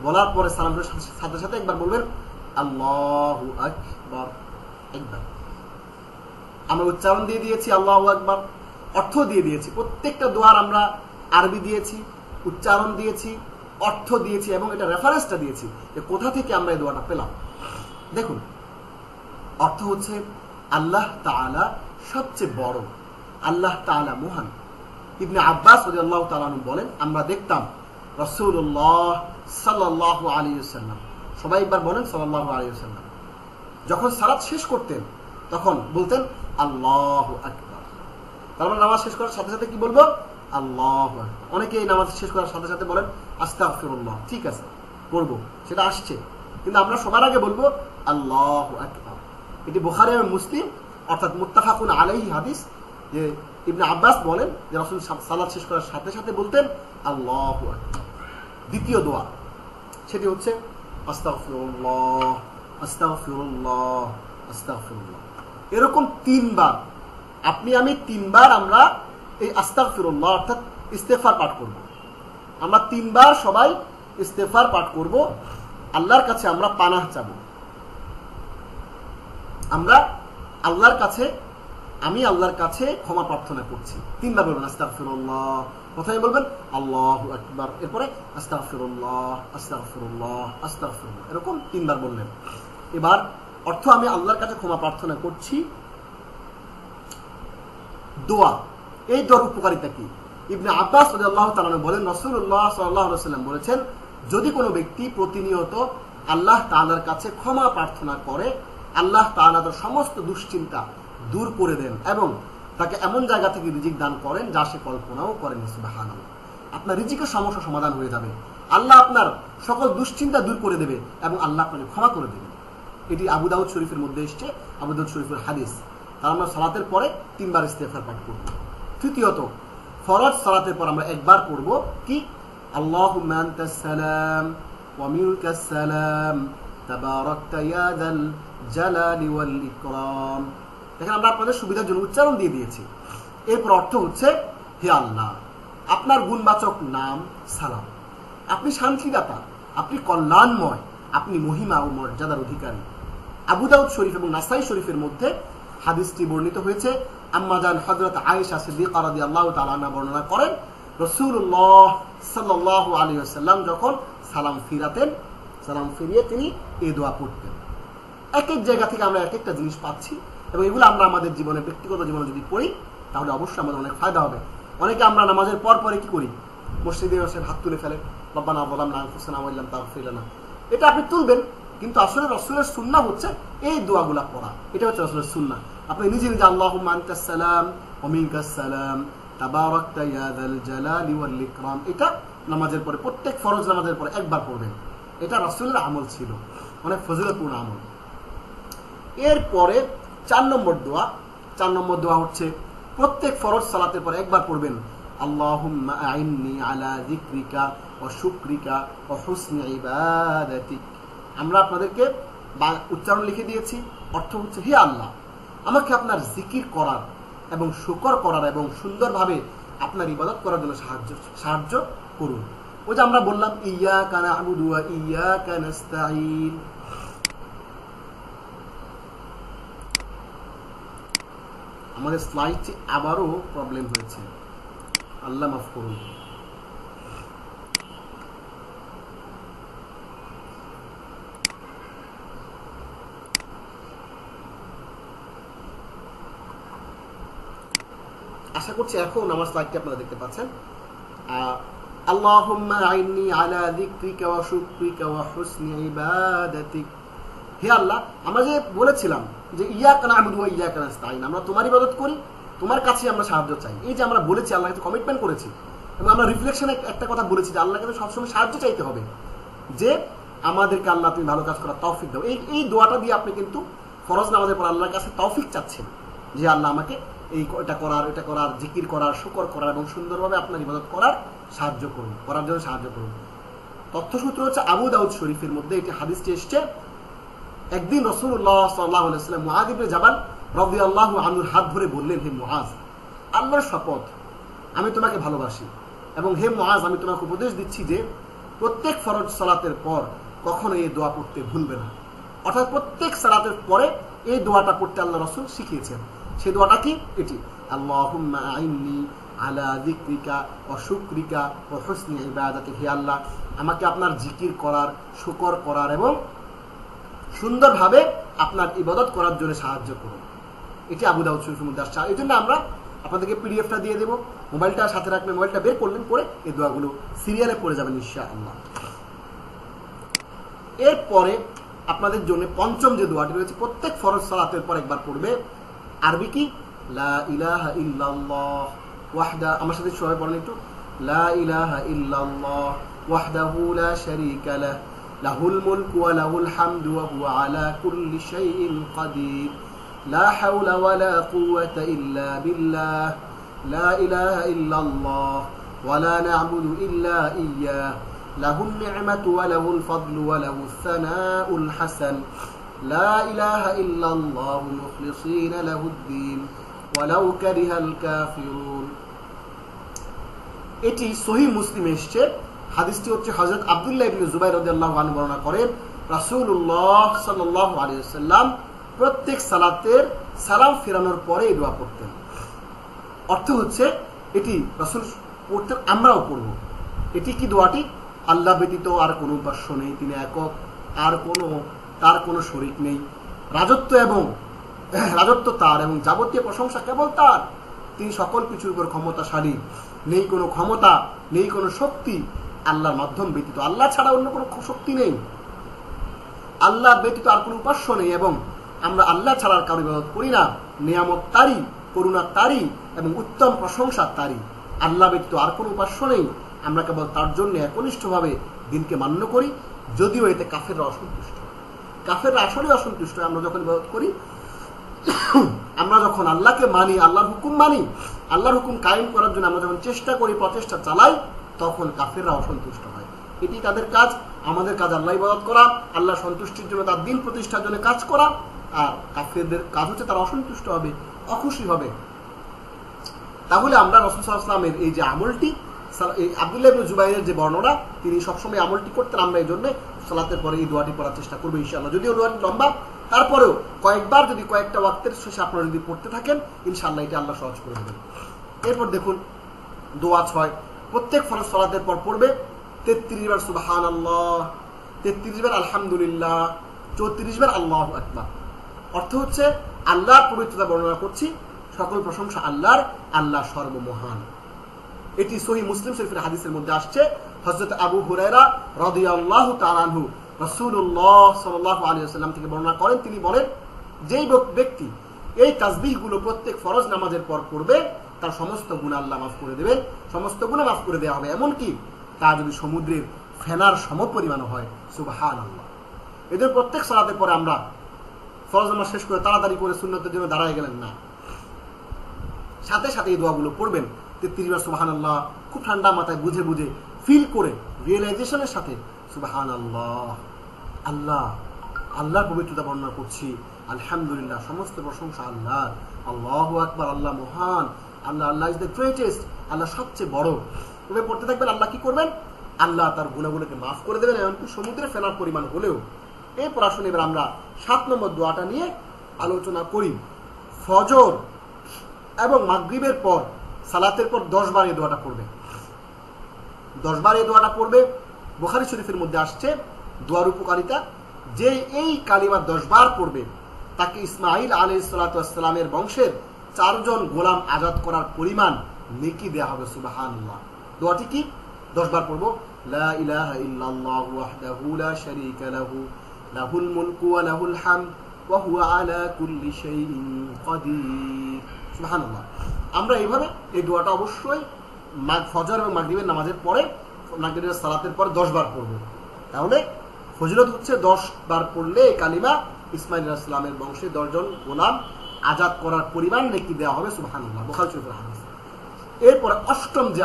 বলার পরে সালামের সাথে সাথে একবার বলবেন আল্লাহু আকবার। একবার আমরা উচ্চারণ দিয়ে দিয়েছি আল্লাহু আকবার, অর্থ দিয়ে দিয়েছি। প্রত্যেকটা দোয়ার আমরা আরবি দিয়েছি, উচ্চারণ দিয়েছি, অর্থ দিয়েছি এবং এটা রেফারেন্সটা দিয়েছি যে কোথা থেকে আমরা এই দোয়াটা পেলাম। দেখুন, অর্থ হচ্ছে আল্লাহ তাআলা সবচেয়ে বড়, আল্লাহ তাআলা মহান। ইবনে আব্বাস রাদিয়াল্লাহু তাআলা আনহু বলেন, আমরা দেখতাম রাসূলুল্লাহ সাল্লাল্লাহু আলাইহি ওয়াসাল্লাম, সবাই একবার বলেন সাল্লাল্লাহু আলাইহি ওয়াসাল্লাম, যখন সালাত শেষ করতেন তখন বলতেন আল্লাহু আকবার। তারপর নামাজ শেষ করার সাথে সাথে কি বলবো? আল্লাহু আকবার। অনেকে এই নামাজ শেষ করার সাথে সাথে বলেন আস্তাগফিরুল্লাহ, ঠিক আছে করব, সেটা আসছে, কিন্তু আমরা সবার আগে বলবো আল্লাহু আকবার। এটি বুখারী এবং মুসলিম অর্থাৎ মুত্তাফাকুন আলাইহি হাদিস, যে ইবনে আব্বাস বলেন যে রাসূল সালাত শেষ করার সাথে সাথে বলতেন আল্লাহু আকবার। দ্বিতীয় দোয়া সেটি হচ্ছে আস্তাগফিরুল্লাহ, আস্তাগফিরুল্লাহ, আস্তাগফিরুল্লাহ। এরকম 3 বার, আমি 3 বার আমরা এই আস্তাগফিরুল্লাহ অর্থাৎ ইস্তেগফার পাঠ করব। আমরা 3 বার সবাই ইস্তেগফার পাঠ করব, আল্লাহর কাছে আমরা পানাহ চাবো। আমি আল্লাহর কাছে ক্ষমা প্রার্থনা করছি। 3 বার বলবেন আস্তাগফিরুল্লাহ, প্রথমে বলবেন আল্লাহু আকবার, এরপরে আস্তাগফিরুল্লাহ, আস্তাগফিরুল্লাহ, আস্তাগফিরুল্লাহ, এরকম 3 বার বললেন। এবার অর্থ আমি আল্লাহর কাছে ক্ষমা প্রার্থনা করছি। দোয়া, এই দোয়ার উপকারিতা কি? ইবনে আব্বাস রাদিয়াল্লাহু তাআলা বলেন, রাসূলুল্লাহ সাল্লাল্লাহু আলাইহি ওয়াসাল্লাম বলেছেন, যদি কোনো ব্যক্তি প্রতিনিয়ত আল্লাহ তাআলার কাছে ক্ষমা প্রার্থনা করে, আল্লাহ তাআলা তার সমস্ত দুশ্চিন্তা দূর করে দেন এবং তাকে এমন জায়গা থেকে রিজিক দান করেন যা সে কল্পনাও করেন। সুবহানাল্লাহ। আপনার রিজিকের সমস্যা সমাধান হয়ে যাবে, আল্লাহ আপনার সকল দুশ্চিন্তা দূর করে দেবে এবং আল্লাহ আপনাকে ক্ষমা করে দেবে। এটি আবু দাউদ শরীফের মধ্যে এসেছে, আবু দাউদ শরীফের হাদিস। তার আমরা সালাতের পরে 3 বার ইস্তেগফার পাঠ করব। তৃতীয়ত, ফরজ সালাতের পর আমরা একবার পড়ব কি? আল্লাহুম্মা আনতাস সালাম ওয়া মিনকাস সালাম তাবারাকতা ইয়া যাল জালালি ওয়াল ইকরাম। দেখেন, আমরা আপনাদের সুবিধার জন্য উচ্চারণ দিয়ে দিয়েছি। এরপর অর্থ হচ্ছে, হে আল্লাহ, আপনার গুণবাচক নাম সালাম, আপনি শান্তিদাতা, আপনি কল্যাণময়, আপনি মহিমা ও মর্যাদার অধিকারী। আবু দাউদ শরীফ এবং নাসাই শরীফের মধ্যে হাদিসটি বর্ণিত হয়েছে। আম্মা জান হযরত আয়েশা সিদ্দিকা রাদিয়াল্লাহু তাআলা আনহা বর্ণনা করেন, রাসূলুল্লাহ সাল্লাল্লাহু আলাইহি ওয়াসাল্লাম যখন সালাম ফিরাতেন, সালাম ফিরিয়ে তিনি এই দোয়া পড়তেন। এক এক জায়গা থেকে আমরা এক একটা জিনিস পাচ্ছি এবং এগুলো আমরা আমাদের জীবনে, ব্যক্তিগত জীবনে যদি পড়ি তাহলে অবশ্যই আমাদের অনেক ফায়দা হবে। অনেকে আমরা নামাজের পর পরে কি করি? মসজিদে এসে হাত তুলে ফেলে, রব্বানা যালামনা আনফুসানা ওয়া ইল্লাম তাগফির লানা। এটা আপনি তুলবেন, কিন্তু আসলে রাসূলের সুন্নাহ হচ্ছে এই দোয়াগুলো পড়া। এটা হচ্ছে রাসূলের সুন্নাহ। আপনি নিজে নিজে আল্লাহুম্মা আনতাস সালাম ওয়া মিনকাস সালাম তাবারাকতা ইয়া যাল জালালি ওয়াল ইকরাম, এটা নামাজের পরে, প্রত্যেক ফরজ নামাজের পরে একবার পড়বেন। এটা রাসূলের আমল ছিল, অনেক ফজিলতপূর্ণ আমল। এরপরে 4 নম্বর দোয়া হচ্ছে প্রত্যেক ফরজ সালাতের পরে একবার পড়বেন আল্লাহুম্মা আইন্নি আলা যিকরিকা ওয়া শুকরিকা ওয়া হুসনি ইবাদাতিক। আমরা আপনাদেরকে উচ্চারণ লিখে দিয়েছি, অর্থ হচ্ছে, হে আল্লাহ, আমাকে আপনার জিকির করার এবং শুকর করার এবং সুন্দরভাবে আপনার ইবাদত করার জন্য সাহায্য করুন। ওই যে আমরা বললাম ইয়াকা না'বুদু ওয়া ইয়াকা নাস্তাঈন। আমাদের স্লাইডে আবারও প্রবলেম হয়েছে, আল্লাহ মাফ করুন। আশা করছি এখন আমার স্লাইডটি আপনারা দেখতে পাচ্ছেন। আল্লাহুম্মা আইন্নি আলা যিকরিকা ওয়া শুকরিকা ওয়া হুসনি ইবাদাতিক। হে আল্লাহ, আমরা যে বলেছিলাম যে ইয়াকা না'বুদু ওয়া ইয়াকা নাস্তাঈন, আমরা তোমার ইবাদত করি, তোমার কাছে আমরা সাহায্য চাই। এই যে আমরা বলেছি, আল্লাহর কাছে কমিটমেন্ট করেছি, এবং আমরা রিফ্লেকশনে একটা কথা বলেছি যে আল্লাহর কাছে সবসময় সাহায্য চাইতে হবে, যে আমাদেরকে আল্লাহ তুমি ভালো কাজ করার তৌফিক দাও। এই দোয়াটা দিয়ে আপনি কিন্তু ফরজ নামাজের পর আল্লাহর কাছে তৌফিক চাচ্ছেন যে আল্লাহ আমাকে এটা করার, জিকির করার, শুকর করার এবং সুন্দরভাবে আপনার ইবাদত করার জন্য সাহায্য করুন। তথ্যসূত্র হচ্ছে আবু দাউদ শরীফের মধ্যে এটি হাদিসটি এসেছে। একদিন রাসূলুল্লাহ সাল্লাল্লাহু আলাইহি ওয়াসাল্লাম মুআয ইবনে জাবাল রাদিয়াল্লাহু আনহুর হাত ধরে বললেন, হে মুআয, আল্লাহর শপথ আমি তোমাকে ভালোবাসি, এবং হে মুআয, আমি তোমাকে উপদেশ দিচ্ছি যে প্রত্যেক ফরজ সালাতের পর কখনো এই দোয়া পড়তে ভুলবে না। অর্থাৎ প্রত্যেক সালাতের পরে এই দোয়াটা পড়তে আল্লাহ রাসূল শিখিয়েছেন। সেই দোয়াটা কি? এটি, আল্লাহুম্মা আইন্নি আলা যিকরিকা ওয়া শুকরিকা ওয়া হুসনি ইবাদাতিক। হে আল্লাহ, আমাকে আপনার জিকির করার, শুকর করার এবং সুন্দরভাবে আপনার ইবাদত করার জন্য সাহায্য করুন। এটি আবু দাউদ শরীফের মধ্যে আসছে। এই জন্য আমরা আপনাদেরকে পিডিএফটা দিয়ে দেবো, মোবাইলটা সাথে রাখবেন, মোবাইলটা বের করলেন, পরে এই দোয়াগুলো সিরিয়ালে পড়ে যাবেন ইনশাআল্লাহ। এরপরে আপনাদের জন্য পঞ্চম যে দোয়াটি রয়েছে, প্রত্যেক ফরজ সালাতের পর একবার পড়বে। আরবি কি? লা ইলাহা ইল্লাল্লাহ ওয়াহদা, আমার সাথে সবাই পড়েন একটু, লা ইলাহা ইল্লাল্লাহ ওয়াহদাহু লা শারীকা লাহ লাহুল মুলকু ওয়া লাহুল হামদু ওয়া হুয়া আলা কুল্লি শাইইন কাদির লা হাওলা ওয়া লা কুওয়াতা ইল্লা বিল্লাহ লা ইলাহা ইল্লাল্লাহ ওয়া লা না'বুদু ইল্লা ইয়্যাহ লাহুন নি'মাতু ওয়া লাহুল ফাদলু ওয়া লাহুস সানাউল হাসান লা ইলাহা ইল্লাল্লাহু মুখলিসিনা লাহুদ-দ্বীন ওয়ালাউ কারিহাল কাফিরুন। এটি সহিহ মুসলিমে এসেছে। হাদিসটি হচ্ছে হযরত আব্দুল্লাহ ইবনে জুবাইর রাদিয়াল্লাহু আনহু বর্ণনা করেন, রাসূলুল্লাহ সাল্লাল্লাহু আলাইহি ওয়াসাল্লাম প্রত্যেক সালাতের সালাম ফেরানোর পরে এই দোয়া পড়তেন। অর্থ হচ্ছে এটি রাসূল পড়তেন, আমরাও পড়ব। এটি কি দোয়াটি? আল্লাহ ব্যতীত আর কোনো উপাস্য নেই, তিনি একক, তার কোনো শরীক নেই, রাজত্ব তার এবং যাবতীয় প্রশংসা কেবল তার, তিনি সকল কিছুর উপর ক্ষমতাশালী, নেই কোনো ক্ষমতা, নেই কোনো শক্তি আল্লাহর মাধ্যম ব্যতীত, আল্লাহ ছাড়া অন্য কোনো শক্তি নেই, আল্লাহ ব্যতীত আর কোনো উপাস্য নেই, এবং আমরা আল্লাহ ছাড়ার কারো ইবাদত করি না। নিয়ামত তারই, করুণা তারই এবং উত্তম প্রশংসা তারই, আল্লাহ ব্যতীত আর কোনো উপাস্য নেই। আমরা কেবল তার জন্য একনিষ্ঠভাবে দিনকে মান্য করি, যদিও এতে কাফেররা অসন্তুষ্ট। কাফেররা আসলে অসন্তুষ্ট। আমরা যখন ইবাদত করি, আমরা যখন আল্লাহকে মানি, আল্লাহর হুকুম মানি, আল্লাহর হুকুম কায়েম করার জন্য আমরা যখন চেষ্টা করি, প্রচেষ্টা চালাই, তখন কাফেররা অসন্তুষ্ট হয়। এটি তাদের কাজ। আমাদের কাজ আল্লাহ ইবাদত করা, আল্লাহ সন্তুষ্টির জন্য, তার দিন প্রতিষ্ঠার জন্য কাজ করা। আর কাফেরদের কাজ হচ্ছে তারা অসন্তুষ্ট হবে, অখুশি হবে। তাহলে আমরা রাসূল সাল্লাল্লাহু আলাইহি ওয়াসাল্লামের এই যে আমলটি, আব্দুল্লাহ ইবনে জুবাইরের যে বর্ণনা, তিনি সবসময় আমলটি করতেন। আমরা এই জন্য সালাতের পরে এই দোয়াটি পড়ার চেষ্টা করবো ইনশাআল্লাহ। যদিও দোয়াটি লম্বা, তারপরেও কয়েকবার যদি কয়েকটা ওয়াক্তের শেষে আপনারা যদি পড়তে থাকেন, ইনশাআল্লাহ এটা আল্লাহ সহজ করে দেবেন। এরপর দেখুন দোয়া 6, প্রত্যেক ফরজ সালাতের পর পড়বে 33 বার সুবহানাল্লাহ, 33 বার আলহামদুলিল্লাহ, 34 বার আল্লাহু আকবার। অর্থ হচ্ছে আল্লাহর পবিত্রতা বর্ণনা করছি, সকল প্রশংসা আল্লাহর, আল্লাহ সর্বমহান। এটি সহিহ মুসলিম শরীফের হাদিসের মধ্যে আসছে। হযরত আবু হুরায়রা রাদিয়াল্লাহু তাআলা আনহু রাসূলুল্লাহ সাল্লাল্লাহু আলাইহি ওয়াসাল্লাম থেকে বর্ণনা করেন, তিনি বলেন, যেই ব্যক্তি এই তাসবিহগুলো প্রত্যেক ফরজ নামাজের পর পড়বে, তার সমস্ত গুনাহ আল্লাহ মাফ করে দেবেন, সমস্ত গুনাহ মাফ করে দেওয়া হবে, এমনকি তা যদি সমুদ্রের ফেনার সমপরিমাণ হয়। সুবহানাল্লাহ। এদের প্রত্যেক সালাতের পরে আমরা ফরজ নামাজ শেষ করে তাড়াতাড়ি করে সুন্নতের জন্য দাঁড়ায় গেলেন না, সাথে সাথে এই দোয়াগুলো পড়বেন 33 বার সুবহানাল্লাহ, খুব ঠান্ডা মাথায় বুঝে বুঝে ফিল করে, রিয়েলাইজেশনের সাথে সুবহানাল্লাহ, আল্লাহর পবিত্রতা বর্ণনা করছি, আলহামদুলিল্লাহ, সমস্ত প্রশংসা আল্লাহর, আল্লাহু আকবার, আল্লাহ মহান, আল্লাহ আল্লাহ ইজ দ্য গ্রেটেস্ট, আল্লাহ সবচেয়ে বড়। তবে পড়তে থাকবেন, আল্লাহ কি করবেন? আল্লাহ তার গুনাহগুলোকে মাফ করে দেবেন, এমনকি সমুদ্রে ফেনার পরিমাণ হলেও। এই পড়াশোনা এবার আমরা 7 নম্বর দোয়াটা নিয়ে আলোচনা করি। ফজর এবং মাগরিবের পর, সালাতের পর 10 বার এই দোয়াটা পড়বে। 10 বার এই দোয়াটা পড়বে। বুখারী শরীফের মধ্যে আসছে দোয়ার উপকারিতা, যে এই কালিমা 10 বার পড়বে তাকে ইসমাঈল আলাইহিস সালাতু ওয়াস সালামের বংশের 4 জন গোলাম আজাদ করার পরিমাণ নেকি দেয়া হবে। সুবহানাল্লাহ। দোয়াটি কি? 10 বার পড়ব। লা ইলাহা ইল্লাল্লাহু ওয়াহদাহু লা শারীকা লাহু লাহুল মুলকু ওয়া লাহুল হামদ ওয়া হুয়া আলা কুল্লি শাইইন কাদির। সুবহানাল্লাহ। আমরা এইভাবে এই দোয়াটা অবশ্যই ফজর এবং মাগরিবের নামাজের পরে, মাগরিবের সালাতের পরে 10 বার পড়ব। তাহলে ফজিলত হচ্ছে 10 বার পড়লে এই কালিমা ইসমাঈল আলাইহিস সালামের বংশে 10 জন গোলাম আজাদ করার পরিমাণ নেকি দেওয়া হবে। সুবহানাল্লাহ। বুখারী শরীফের হাদিস। এরপরে 8ম যে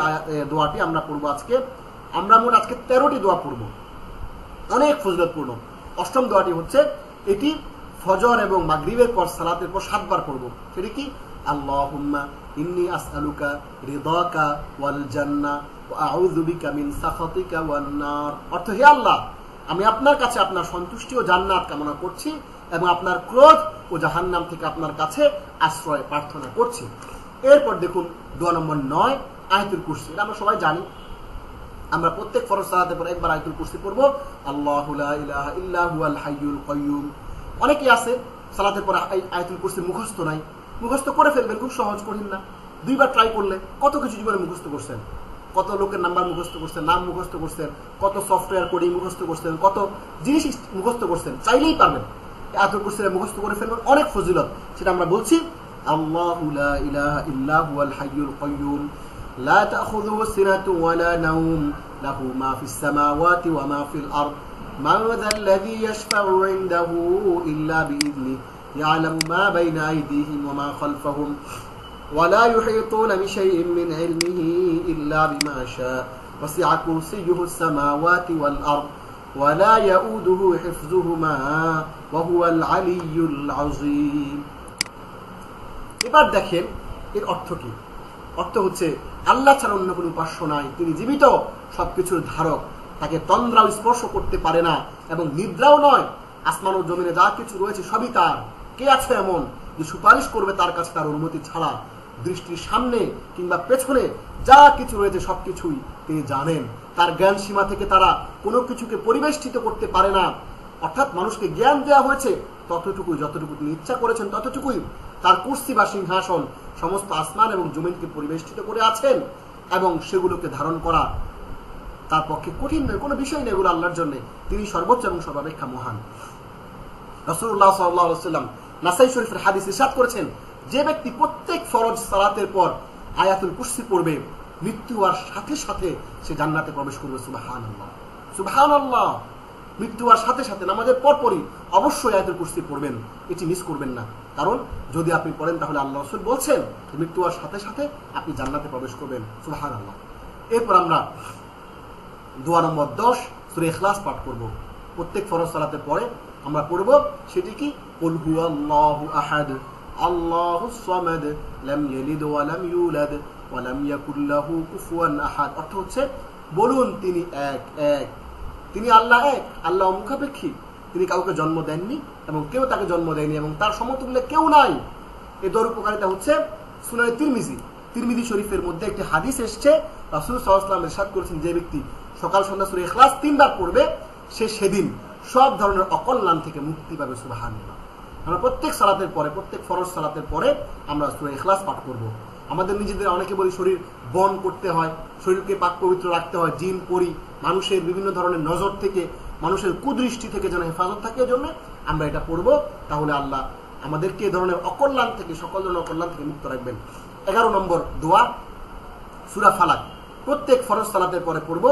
দোয়াটি আমরা পড়ব আজকে, আমরা মোট আজকে 13টি দোয়া পড়ব, অনেক ফজিলতপূর্ণ। 8ম দোয়াটি হচ্ছে, এটি ফজর এবং মাগরিবের পর সালাতের পর 7 বার পড়ব। সেটি কি? আল্লাহুম্মা ইন্নী আসআলুকা রিদাকা ওয়াল জান্নাহ ওয়া আউযু বিকা মিন সাখাতিকা ওয়ান নার। অর্থ, হে আল্লাহ, আমি আপনার কাছে আপনার সন্তুষ্টি ও জান্নাত কামনা করছি এবং আপনার ক্রোধ ও জাহান্নাম থেকে আপনার কাছে আশ্রয় প্রার্থনা করছি। এরপর দেখুন দোয়া নম্বর 9, আয়াতুল কুরসি। এটা আমরা সবাই জানি, আমরা প্রত্যেক ফরজ সালাতের পর একবার আয়াতুল কুরসি পড়ব। আল্লাহু লা ইলাহা ইল্লা হুয়াল হাইয়ুল কাইয়ুম। অনেকেই আছে সালাতের পর আয়াতুল কুরসি মুখস্থ নাই, মুখস্থ করে ফেলবেন, খুব সহজ, কঠিন না। 2 বার ট্রাই করলে কত কিছু জীবনে মুখস্থ করছেন, কত লোকের নাম্বার মুখস্থ করছেন, নাম মুখস্থ করছেন, কত সফটওয়্যার কোডিং মুখস্থ করছেন, কত জিনিস মুখস্থ করছেন, চাইলেই পারবেন। আয়াতুল কুরসি মুখস্থ করে ফেলবেন, অনেক ফজিলত। সেটা আমরা বলছি, আল্লাহু লা ইলাহা ইল্লা হুয়াল হাইয়ুল কাইয়ুম লা তাখুযুহু সিনাতুন ওয়া লা নাওম লাহু মা ফিস সামাওয়াতি ওয়া মা ফিল আরদ মান যাল্লাযী ইয়াশফাউ ইনদাহু ইল্লা বিইذনিহি ইয়ালামু মা বাইনা আইদিহিম ওয়া মা খালফাহুম ওয়া লা ইউহীতুনা বিশাইইন মিন ইলমিহি ইল্লা বিমা শাআ ওয়াসি'a কুরসিয়্যুহুস সামাওয়াতি ওয়াল আরদ ওয়া লা ইয়াউদুহু হিফযুহুমা ওয়া হুয়াল আলিয়্যুল আযীম। এবার দেখেন এর অর্থ কি। অর্থ হচ্ছে, আল্লাহ ছাড়া অন্য কোনো উপাস্য নাই, তিনি জীবিত, সবকিছুর ধারক, তাকে তন্দ্রাও স্পর্শ করতে পারে না এবং নিদ্রাও নয়। আসমান ও জমিনে যা কিছু রয়েছে সবই তার। কে আছে এমন যে সুপারিশ করবে তার কাছে তার অনুমতি ছাড়া? দৃষ্টির সামনে কিংবা পেছনে যা কিছু রয়েছে সবকিছুই তিনি জানেন। তার জ্ঞান সীমা থেকে তারা কোনো কিছুকে পরিবেষ্টিত করতে পারে না। অর্থাৎ মানুষকে জ্ঞান দেওয়া হয়েছে ততটুকুই, যতটুকু তিনি ইচ্ছা করেছেন ততটুকুই। তার কুরসি বা সিংহাসন সমস্ত আসমান এবং জমিনকে পরিবেষ্টিত করে আছেন এবং সেগুলোকে ধারণ করা তার পক্ষে কঠিন নয়, কোনো বিষয় নেই এগুলো আল্লাহর জন্য। তিনি সর্বোচ্চ এবং সর্বাপেক্ষা মহান। রাসূলুল্লাহ সাল্লাল্লাহু আলাইহি ওয়াসাল্লাম নাসাই শরীফের হাদিসে ইরশাদ করেছেন, যে ব্যক্তি প্রত্যেক ফরজ সালাতের পর আয়াতুল কুরসি পড়বে, মৃত্যু হওয়ার সাথে সাথে সে জান্নাতে প্রবেশ করবে। সুবহানাল্লাহ, সুবহানাল্লাহ। মৃত্যু হওয়ার সাথে সাথে নামাজের পরপরই অবশ্যই আয়াতুল কুরসি পড়বেন, এটি মিস করবেন না। কারণ যদি আপনি পড়েন তাহলে আল্লাহ রাসূল বলছেন মৃত্যু হওয়ার সাথে সাথে আপনি জান্নাতে প্রবেশ করবেন। সুবহানাল্লাহ। এরপর আমরা দোয়া নম্বর 10 সূরা ইখলাস পাঠ করব। প্রত্যেক ফরজ সালাতের পরে আমরা পড়ব। সেটি কি? কুল হুয়াল্লাহু আহাদ আল্লাহুস সামাদ লাম ইয়ালিদ ওয়া লাম ইউলাদ ওয়া লাম ইয়াকুল লাহু কুফুয়ান আহাদ। অর্থ হচ্ছে, বলুন তিনি এক, তিনি আল্লাহ এক, আল্লাহ অমুখাপেক্ষী, তিনি কাউকে জন্ম দেননি এবং কেউ তাকে জন্ম দেয়নি এবং তার সমতুল্য কেউ নাই। এই দোয়ার উপকারিতা হচ্ছে, সুনানে তিরমিজি শরীফের মধ্যে একটি হাদিস এসেছে, রাসূল সাল্লাল্লাহু আলাইহি ওয়াসাল্লাম ইরশাদ করেছেন, যে ব্যক্তি সকাল সন্ধ্যা সূরা ইখলাস 3 বার পড়বে সে সেদিন সব ধরনের অকল্যাণ থেকে মুক্তি পাবে। সুবহানাল্লাহ। আমরা প্রত্যেক সালাতের পরে, প্রত্যেক ফরজ সালাতের পরে আমরা সূরা ইখলাস পাঠ করব। আমাদের নিজেদের অনেকে বলি শরীর বন করতে হয়, শরীরকে পাক পবিত্র রাখতে হয়, জিন পরি, মানুষের বিভিন্ন ধরনের নজর থেকে, মানুষের কুদৃষ্টি থেকে যেন হেফাজত থাকে, এজন্য আমরা এটা পড়ব। তাহলে আল্লাহ আমাদেরকে এই ধরনের অকল্যাণ থেকে, সকল ধরনের অকল্যাণ থেকে মুক্ত রাখবেন। 11 নম্বর দোয়া সূরা ফালাক প্রত্যেক ফরজ সালাতের পরে পড়ব।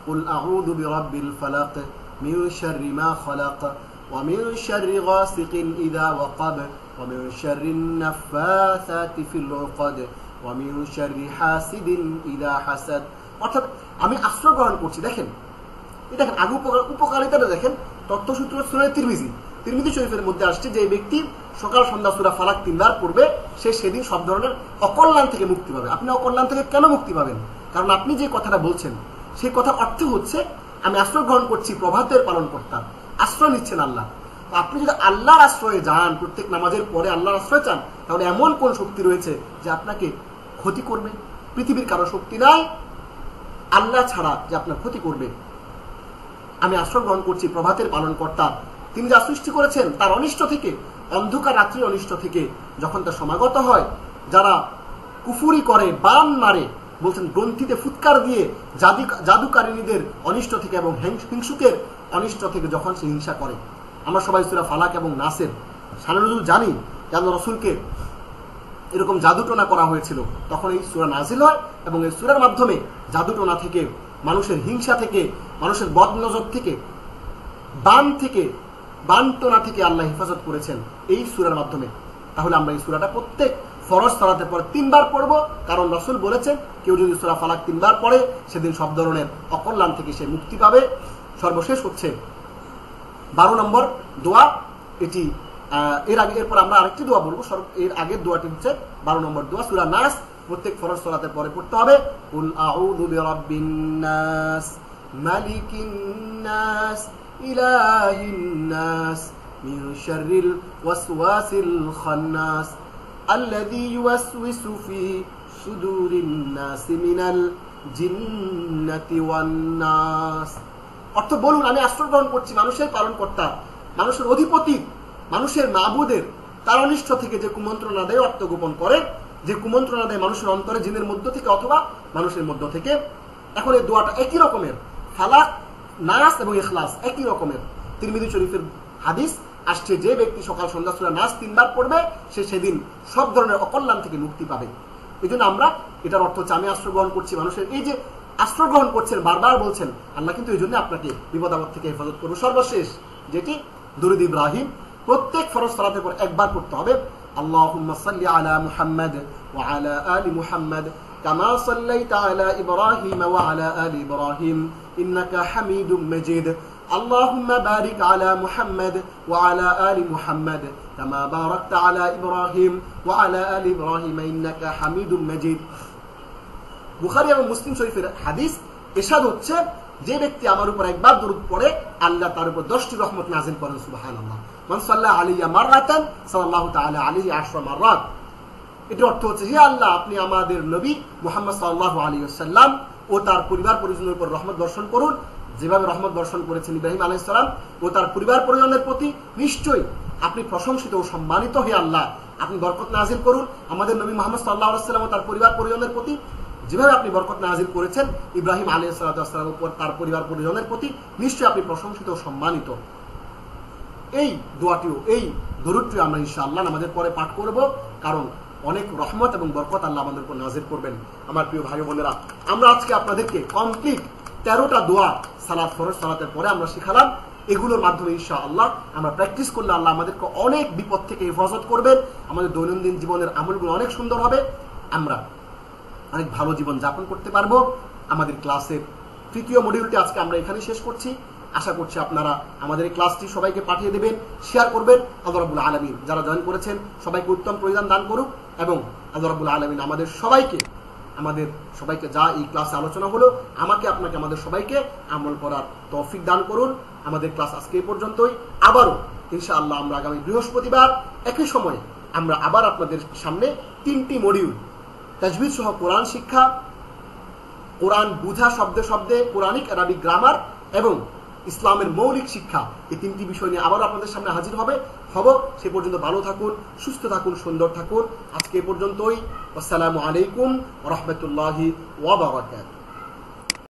কুল আউযু বিরাব্বিল ফালাক মিন শাররি মা খালাক ওয়া মিন শাররি গাসিকিন ইযা ওয়াকাব ওয়া মিন শাররিন নাফাসাতি ফিল উকাদ ওয়া মিন শাররি হাসিদিন ইযা হাসাদ। অর্থাৎ আমি আশ্রয় গ্রহণ করছি। দেখেন, এটা দেখেন আগে উপকারিতাটা দেখেন। তথ্যসূত্র সূরা তিরমিজি শরীফের মধ্যে আসছে, যে ব্যক্তি সকাল সন্ধ্যা সূরা ফালাক 3 বার পড়বে, সে সেদিন সব ধরনের অকল্যাণ থেকে মুক্তি পাবে। আপনি অকল্যাণ থেকে কেন মুক্তি পাবেন? কারণ আপনি যে কথাটা বলছেন সেই কথার অর্থ হচ্ছে আমি আশ্রয় গ্রহণ করছি প্রভাতের পালন কর্তার, আশ্রয় নিচ্ছেন আল্লাহ। তো আপনি যদি আল্লাহর আশ্রয়ে যান, প্রত্যেক নামাজের পরে আল্লাহর আশ্রয় চান, তাহলে এমন কোন শক্তি রয়েছে যে আপনাকে ক্ষতি করবে? পৃথিবীর কারো শক্তি নাই আল্লাহ ছাড়া যে আপনার ক্ষতি করবে। আমি আশ্রয় গ্রহণ করছি প্রভাতের পালন কর্তা, তিনি যা সৃষ্টি করেছেন তার অনিষ্ট থেকে, অন্ধকার রাত্রির অনিষ্ট থেকে যখন তা সমাগত হয়, যারা কুফুরি করে, বান মারে, বলছেন গ্রন্থিতে ফুৎকার দিয়ে জাদুকারিনীদের অনিষ্ট থেকে এবং হিংসুকের অনিষ্ট থেকে যখন সে হিংসা করে। আমরা সবাই সূরা ফালাক এবং নাসের শানুজুল জানি যে আল্লাহ রাসূলকে এরকম জাদুটোনা করা হয়েছিল, তখন এই সূরা নাজিল হয় এবং এই সূরার মাধ্যমে জাদুটোনা থেকে, মানুষের হিংসা থেকে, মানুষের বদনজর থেকে, বানটোনা থেকে আল্লাহ হেফাজত করেছেন এই সূরার মাধ্যমে। তাহলে আমরা এই সূরাটা প্রত্যেক ফরজ সালাতের পর 3 বার পড়বো, কারণ রাসূল বলেছেন কেউ যদি সূরা ফালাক 3 বার পড়ে সেদিন সব ধরনের অকল্যাণ থেকে সে মুক্তি পাবে। সর্বশেষ হচ্ছে 12 নম্বর দোয়া। এটি এরপর আমরা আরেকটি দোয়া বলবো। এর আগের দোয়াটি হচ্ছে 12 নম্বর দোয়া, সূরা নাস প্রত্যেক ফরজ সালাতের পরে পড়তে হবে। কুল আউযু বিরাব্বিন নাস মালিকিন নাস ইলাহিন নাস মিন শাররিল ওয়াসওয়াসিল খান্নাস আল্লাযী ইউওয়াসওয়িসু ফি সুদুরিন নাস মিনাল জিন্নাতি ওয়ান নাস। অর্থ বলুন, আমি আশ্রয় গ্রহণ করছি মানুষের পালনকর্তা, মানুষের অধিপতি, মানুষের মাবুদের, তার অনিষ্ট থেকে যে কুমন্ত্রণা দেয়, অর্থ গোপন করে, যে কুমন্ত্রণা দেয় মানুষের অন্তরে, জিনের মধ্য থেকে অথবা মানুষের মধ্য থেকে। এখন এই দোয়াটা একই রকমের, ফালাক, নাস এবং ইখলাস একই রকমের। তিরমিজি শরীফের হাদিস আসছে, যে ব্যক্তি সকাল সন্ধ্যা সূরা নাস 3 বার পড়বে সে সেদিন সব ধরনের অকল্যাণ থেকে মুক্তি পাবে। এই জন্য আমরা এটার অর্থ হচ্ছে আমি আশ্রয় গ্রহণ করছি মানুষের, এই যে আশ্রয় গ্রহণ করছেন বারবার বলছেন আল্লাহ, কিন্তু এই জন্য আপনাকে বিপদ আপদ থেকে হেফাজত করবো। সর্বশেষ যেটি দুরূদ ইব্রাহিম প্রত্যেক ফরজ সালাতের পর একবার পড়তে হবে। আল্লাহুম্মা সাল্লি আলা মুহাম্মাদ ওয়া আলা আলি মুহাম্মাদ কামা সাল্লাইতা আলা ইব্রাহিম ওয়া আলা আলি ইব্রাহিম ইন্নাকা হামিদুম মাজিদ। আল্লাহুম্মা বারিক আলা মুহাম্মাদ ওয়া আলা আলি মুহাম্মাদ কামা বারাকতা আলা ইব্রাহিম ওয়া আলা আলি ইব্রাহিম ইন্নাকা হামিদুম মাজিদ। বুখারী এবং মুসলিম শরীফের হাদিস। ইরশাদ হচ্ছে, যে ব্যক্তি আমার উপর একবার দরুদ পড়ে আল্লাহ তার উপর 10টি রহমত নাযিল করেন। সুবহানাল্লাহ। মান সাল্লা আলাইয়া মাররাতান সাল্লাল্লাহু তাআলা আলাইহি 10 মাররাত। এর অর্থ হচ্ছে, হে আল্লাহ, আপনি আমাদের নবী মুহাম্মদ সাল্লাল্লাহু আলাইহি ওয়াসাল্লাম ও তার পরিবার পরিজনের উপর রহমত বর্ষণ করুন, যেভাবে রহমত বর্ষণ করেছেন ইব্রাহিম আলাইহিস সালাম ও তার পরিবার পরিজনের প্রতি। নিশ্চয়ই আপনি প্রশংসিত ও সম্মানিত, হে আল্লাহ, আপনি বরকত নাযিল করুন আমাদের নবী মুহাম্মদ সাল্লাল্লাহু আলাইহি ওয়াসাল্লাম ও তার পরিবার পরিজনের প্রতি, যেভাবে আপনি বরকত নাযিল করেছেন ইব্রাহিম আলাইহিস সালামের উপর, তার পরিবার পরিজনের প্রতি। নিশ্চয়ই আপনি প্রশংসিত ও সম্মানিত। এই দোয়াটিও, এই দরুদটিও আমরা ইনশাআল্লাহ নামাজের পরে পাঠ করব, কারণ অনেক রহমত এবং বরকত আল্লাহ আমাদের উপর নাযিল করবেন। আমার প্রিয় ভাই বোনেরা, আমরা আজকে আপনাদেরকে কমপ্লিট 13টা দোয়া সালাত, ফরজ সালাতের পরে আমরা শিখালাম। এগুলোর মাধ্যমে ইনশাআল্লাহ আমরা প্র্যাকটিস করলে আল্লাহ আমাদেরকে অনেক বিপদ থেকে হেফাজত করবেন। আমাদের দৈনন্দিন জীবনের আমলগুলো অনেক সুন্দর হবে, আমরা অনেক ভালো জীবন যাপন করতে পারবো। আমাদের ক্লাসের 3য় মডিউলটি আজকে আমরা এখানে শেষ করছি। আশা করছি আপনারা আমাদের এই ক্লাসটি সবাইকে পাঠিয়ে দেবেন, শেয়ার করবেন। আল্লাহ রাব্বুল আলামিন যারা জয়েন করেছেন সবাইকে উত্তম প্রতিদান দান করুক, এবং আল্লাহ রাব্বুল আলামিন আমাদের সবাইকে যা এই ক্লাসে আলোচনা হলো, আমাকে, আপনাকে, আমাদের সবাইকে আমল করার তৌফিক দান করুন। আমাদের ক্লাস আজকে এই পর্যন্তই। আবারও ইনশাআল্লাহ আমরা আগামী বৃহস্পতিবার একই সময়ে আমরা আবার আপনাদের সামনে 3টি মডিউল, তাজবিদ সহ কোরআন শিক্ষা, কোরআন বুঝা শব্দে শব্দে, কোরআনিক আরবিক গ্রামার এবং ইসলামের মৌলিক শিক্ষা, এই 3টি বিষয় নিয়ে আবার আপনাদের সামনে হাজির হব। সে পর্যন্ত ভালো থাকুন, সুস্থ থাকুন, সুন্দর থাকুন। আজকে এ পর্যন্তই। আসসালামু আলাইকুম ওয়া রাহমাতুল্লাহি ওয়া বারাকাতুহু।